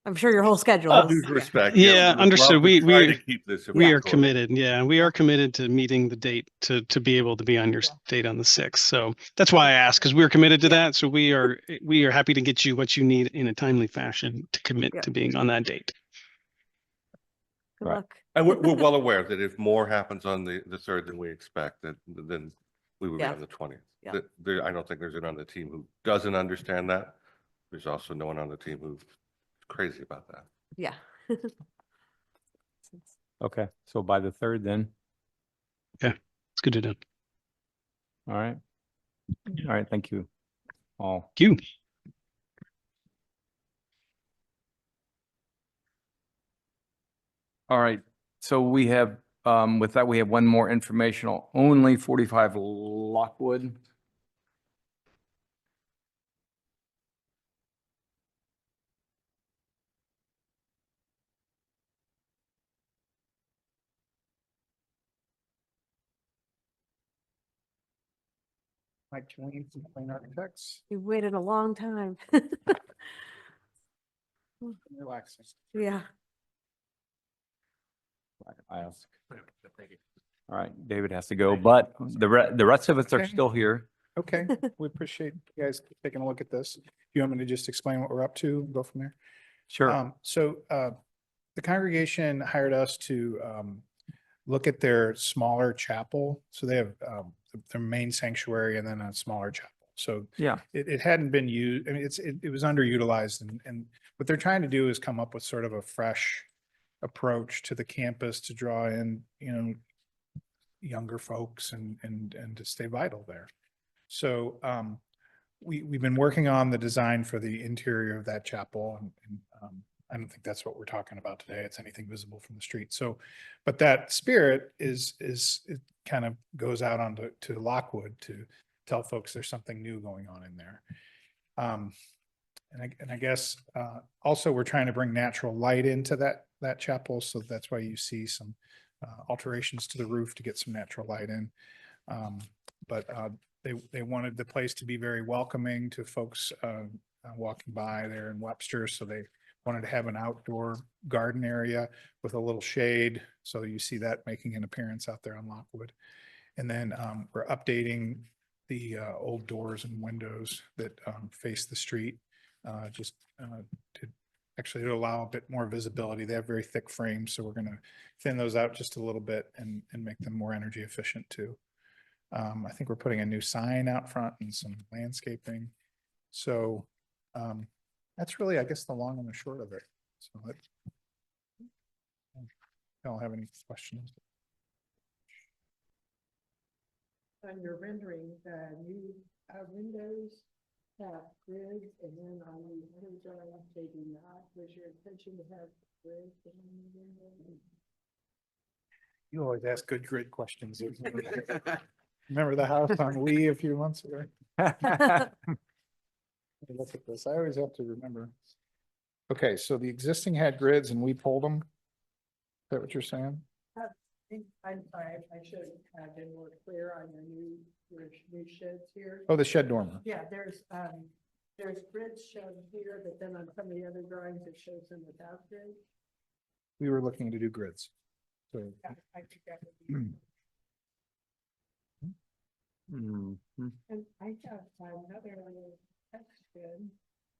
I'm sure your whole schedule. All is. due respect. Yeah, we would understood. love to We try to keep this if we are could. committed. Yeah, we are committed to meeting the date to be able to be on your date on the 6th. So that's why I asked, because we're committed to that. So we are happy to get you what you need in a timely fashion to commit Yeah. to being on that date. Good Right. luck. And we're well aware that if more happens on the 3rd than we expect, that then we would be Yeah. on the 20th. Yeah. I don't think there's anyone on the team who doesn't understand that. There's also no one on the team who's crazy about that. Yeah. Okay, so by the 3rd then, It's good to know. all right. All right, thank you all. Thank you. All right, so we have, with that, we have one more informational only, 45 Lockwood. Mike Killeen from Plain Architects. You waited a long time. Relaxing. Yeah. I ask. All right, David has to go, but the rest of us are Okay. still here. Okay, we appreciate you guys taking a look at this. You want me to just explain what we're up to, go from there? Sure. The congregation hired us to look at their smaller chapel. So they have their main sanctuary and then a smaller chapel. So Yeah. it hadn't been used, I mean, it was underutilized and what they're trying to do is come up with sort of a fresh approach to the campus to draw in, younger folks and to stay vital there. So we've been working on the design for the interior of that chapel and I don't think that's what we're talking about today. It's anything visible from the street. So, but that spirit is it kind of goes out onto to Lockwood to tell folks there's something new going on in there. And I guess also we're trying to bring natural light into that chapel. So that's why you see some alterations to the roof to get some natural light in. But they wanted the place to be very welcoming to folks walking by there in Webster. So they wanted to have an outdoor garden area with a little shade. So you see that making an appearance out there on Lockwood. And then we're updating the old doors and windows that face the street just to actually to allow a bit more visibility. They have very thick frames, so we're going to thin those out just a little bit and make them more energy efficient too. I think we're putting a new sign out front and some landscaping. So that's really, I guess, the long and the short of it. So I don't have any questions. On your rendering, the new windows have grids, and then on the other drawing, they do not. Was your intention to have grids in the window? You always ask good grid questions. Remember the house on Lee a few months ago? Look at this. I always have to remember. Okay, so the existing had grids and we pulled them. Is that what you're saying? I'm sorry, I should have been more clear on your new sheds here. Oh, the shed dormer. Yeah, there's grids shown here, but then on some of the other drawings, it shows them without grids. We were looking to do grids. So Yeah, I think that would be. Mhm. And I have another question,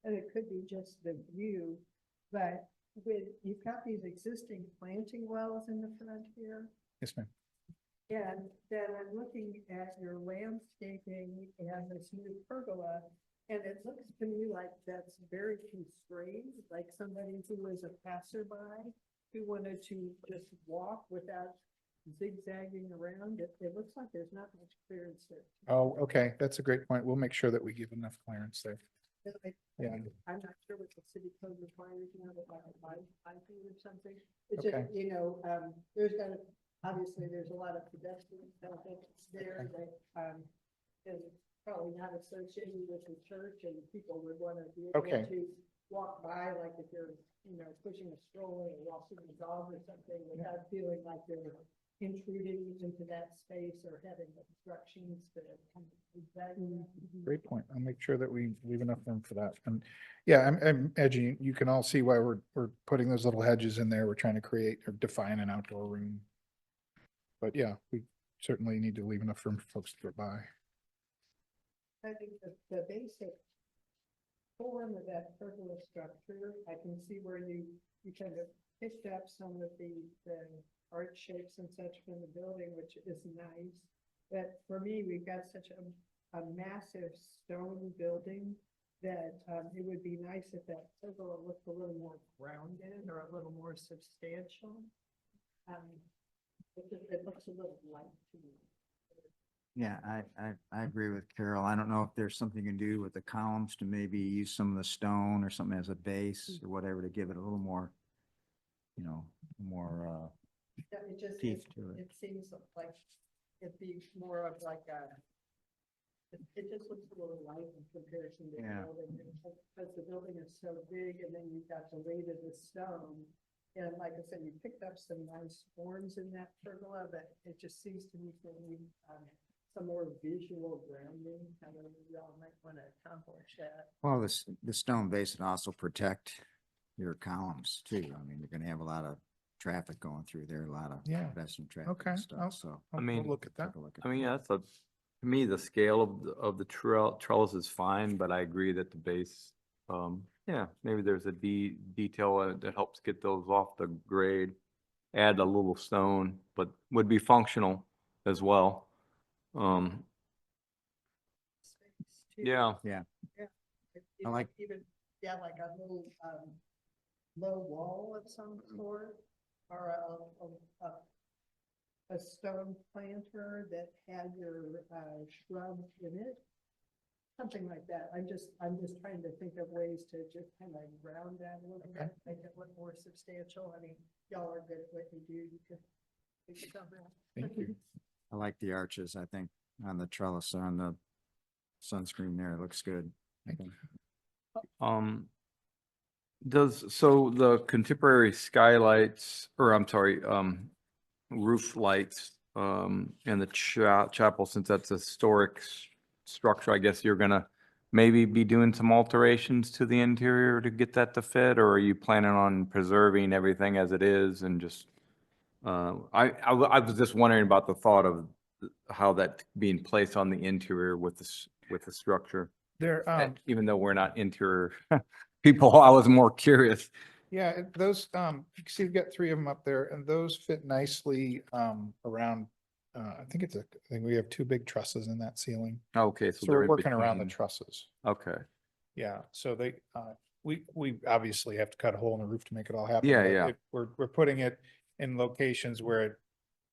and it could be just the view, but you've got these existing planting wells in the front here. yes, ma'am. And then I'm looking at your landscaping and this new pergola, and it looks to me like that's very constrained, like somebody who was a passerby who wanted to just walk without zigzagging around. It looks like there's not much clearance there. Oh, okay. That's a great point. We'll make sure that we give enough clearance there. Yeah. I'm not sure what the city code requires now, but like 5 feet or something. It's Okay. just, there's obviously there's a lot of pedestrian traffic there that is probably not associated with the church, and people would want to be able Okay. to walk by, like if you're, pushing a stroller or walking a dog or something without feeling like they're intruding into that space or having obstructions to kind of. Great point. I'll make sure that we leave enough room for that. And yeah, I'm edgy. You can all see why we're putting those little hedges in there. We're trying to create or define an outdoor room. But yeah, we certainly need to leave enough room for folks to get by. I think the basic form of that pergola structure, I can see where you kind of picked up some of the arch shapes and such from the building, which is nice. But for me, we've got such a massive stone building that it would be nice if that pergola looked a little more grounded or a little more substantial. It looks a little light to me. Yeah, I agree with Carol. I don't know if there's something you can do with the columns to maybe use some of the stone or something as a base or whatever to give it a little more, more, Yeah, teeth to it. It seems like it'd be more of like it just looks a little light in comparison to the Yeah. building. Because the building is so big and then you've got the weight of the stone. And like I said, you picked up some nice forms in that pergola, but it just seems to me to need some more visual grounding. I don't know, y'all might want to accomplish that. Well, the stone base would also protect your columns too. I mean, you're gonna have a lot of traffic going through there, a lot of Yeah. pedestrian traffic Okay. and stuff, so. I mean, We'll look at that. take a look at I mean, that. yeah, to me, the scale of the trellis is fine, but I agree that the base, yeah, maybe there's a detail that helps get those off the grade. Add a little stone, but would be functional as well. Space, too. Yeah, Yeah, Yeah. I like- Even, yeah, like a little, low wall of some sort, or a stone planter that had your, shrub in it. Something like that. I'm just trying to think of ways to just kind of round that a little bit, make it look more substantial. I mean, y'all are good at what you do. You could think of something. Thank you. I like the arches, I think, on the trellis, on the sunscreen there. It looks good. Thank you. so the contemporary skylights, or I'm sorry, roof lights, and the chapel, since that's a historic structure, I guess you're gonna maybe be doing some alterations to the interior to get that to fit, or are you planning on preserving everything as it is and just, I was just wondering about the thought of how that being placed on the interior with the structure. There, Even though we're not interior people, I was more curious. yeah, those, you can see we've got 3 of them up there and those fit nicely, around, I think we have 2 big trusses in that ceiling. Okay, so So they're we're in working around the between. trusses. Okay, Yeah, so they, we obviously have to cut a hole in the roof to make it all happen. Yeah, but yeah. We're putting it in locations where it,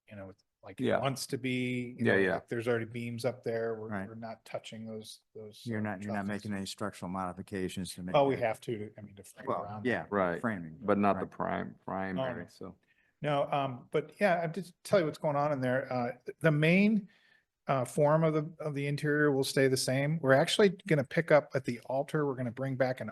it's like it Yeah. wants to be, Yeah, yeah. like there's already beams up there. Right. We're not touching those. You're not trusses. making any structural modifications to make. Oh, we it- have to frame Well, around. yeah, right, framing. but not the right. primary, so. No, but yeah, I'll just tell you what's going on in there. The main form of the interior will stay the same. We're actually going to pick up at the altar. We're going to bring back an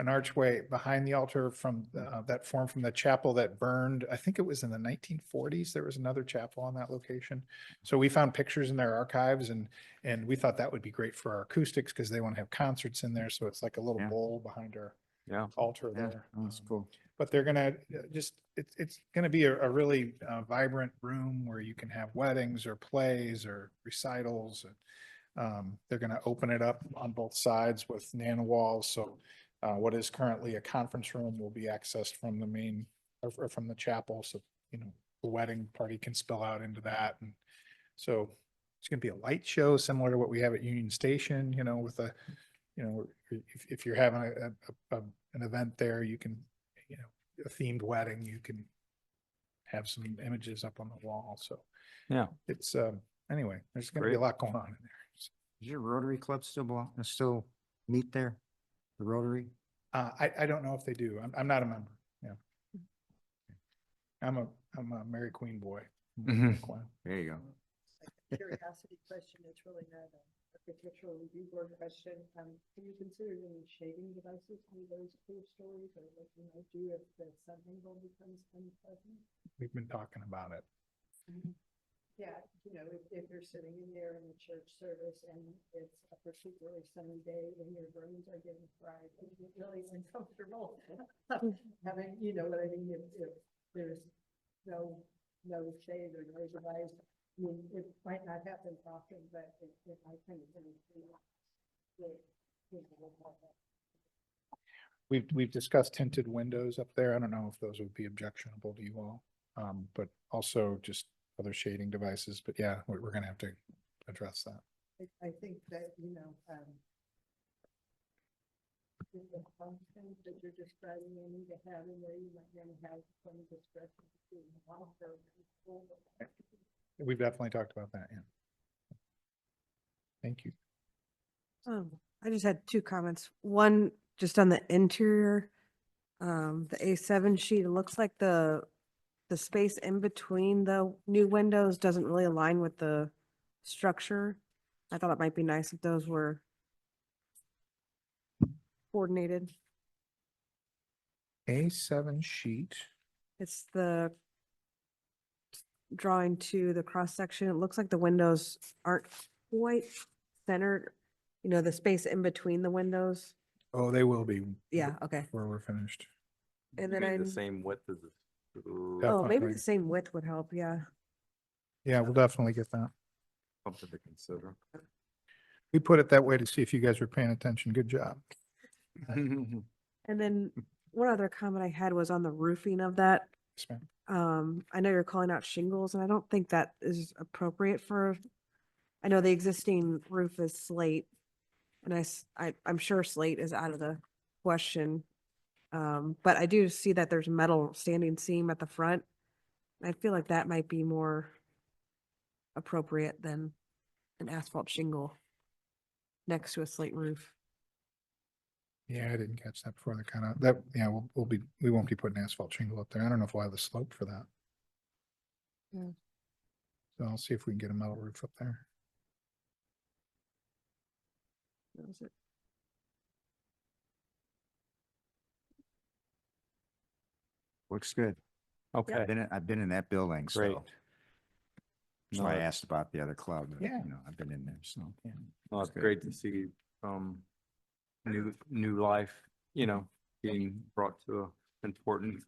archway behind the altar from that form from the chapel that burned. I think it was in the 1940s. There was another chapel on that location. So we found pictures in their archives and we thought that would be great for our acoustics because they want to have concerts in there. So it's like a little Yeah. bowl behind our Yeah. altar Yeah, there. that's cool. But they're gonna it's gonna be a really vibrant room where you can have weddings or plays or recitals. And they're gonna open it up on both sides with nano walls. So what is currently a conference room will be accessed from the main or from the chapel. So, the wedding party can spill out into that. And so it's gonna be a light show similar to what we have at Union Station, with a, if you're having an event there, you can, a themed wedding, you can have some images up on the wall. So Yeah. it's, anyway, there's gonna be a Great. lot going on in there. Does your Rotary Club still meet there? The Rotary? I don't know if they do. I'm not a member. Yeah. I'm a Mary Queen boy. Mhm. There you go. Curiosity question, it's really not a architectural review board question. Have you considered any shading devices on those clear stories or what you might do if the sun angle becomes unpleasant? We've been talking about it. Yeah, if you're sitting in there in the church service and it's a particularly sunny day and your burns are getting fried, it's really uncomfortable. Having, what I mean, if there's no shade or no device, I mean, it might not happen often, but it might kind of. We've discussed tinted windows up there. I don't know if those would be objectionable to you all. But also just other shading devices, but yeah, we're gonna have to address that. I think that, the functions that you're describing, you need to have in there, you might want to have some discretion between offer and We've definitely talked about that, yeah. Thank you. I just had two comments. One, just on the interior, the A7 sheet, it looks like the space in between the new windows doesn't really align with the structure. I thought it might be nice if those were coordinated. A7 sheet. It's the drawing to the cross section. It looks like the windows aren't quite centered, the space in between the windows. Oh, they will be. Yeah, okay. Where we're finished. And then Maybe I, the same width as oh, Definitely. maybe the same width would help, yeah. Yeah, we'll definitely get that. something to consider. We put it that way to see if you guys were paying attention. Good job. And then one other comment I had was on the roofing of that. Yes, ma'am. I know you're calling out shingles and I don't think that is appropriate I know the existing roof is slate. And I'm sure slate is out of the question. But I do see that there's metal standing seam at the front. I feel like that might be more appropriate than an asphalt shingle next to a slate roof. Yeah, I didn't catch that before. We won't be putting asphalt shingle up there. I don't know if we'll have the slope for that. Yeah. So I'll see if we can get a metal roof up there. That was it. Looks good. Okay, I've been in that building, great. so. That's why I No, asked about the other club. Yeah. I've been in there, so. Well, it's That's good. great to see, new life, being brought to a important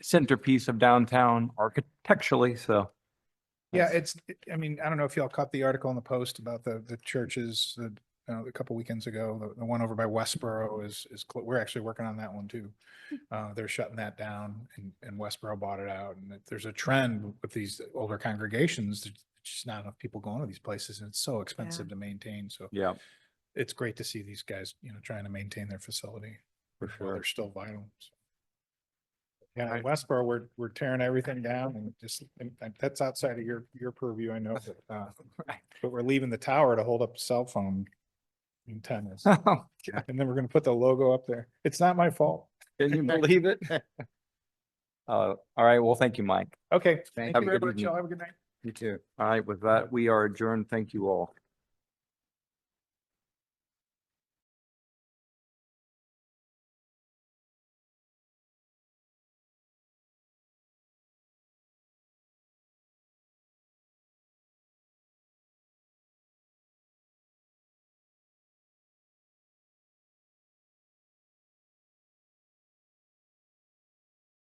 centerpiece of downtown architecturally, so. Yeah, that's- I don't know if y'all caught the article in the Post about the churches, a couple weekends ago, the one over by Westboro is, we're actually working on that one too. They're shutting that down and Westboro bought it out. And there's a trend with these older congregations, there's just not enough people going to these places and it's so expensive to maintain. So Yeah, it's great to see these guys, trying to maintain their facility. for while sure. They're still vital. So. Yeah, in Westboro, we're tearing everything down and that's outside of your purview, I know, but we're leaving the tower to hold up cell phone antennas. And then we're gonna put the logo up there. It's not my fault. Can you believe it? All right, well, thank you, Mike. Okay, Thank thank you. you very Have a good much. evening. Y'all have a good night. You too. All right, with that, we are adjourned. Thank you all.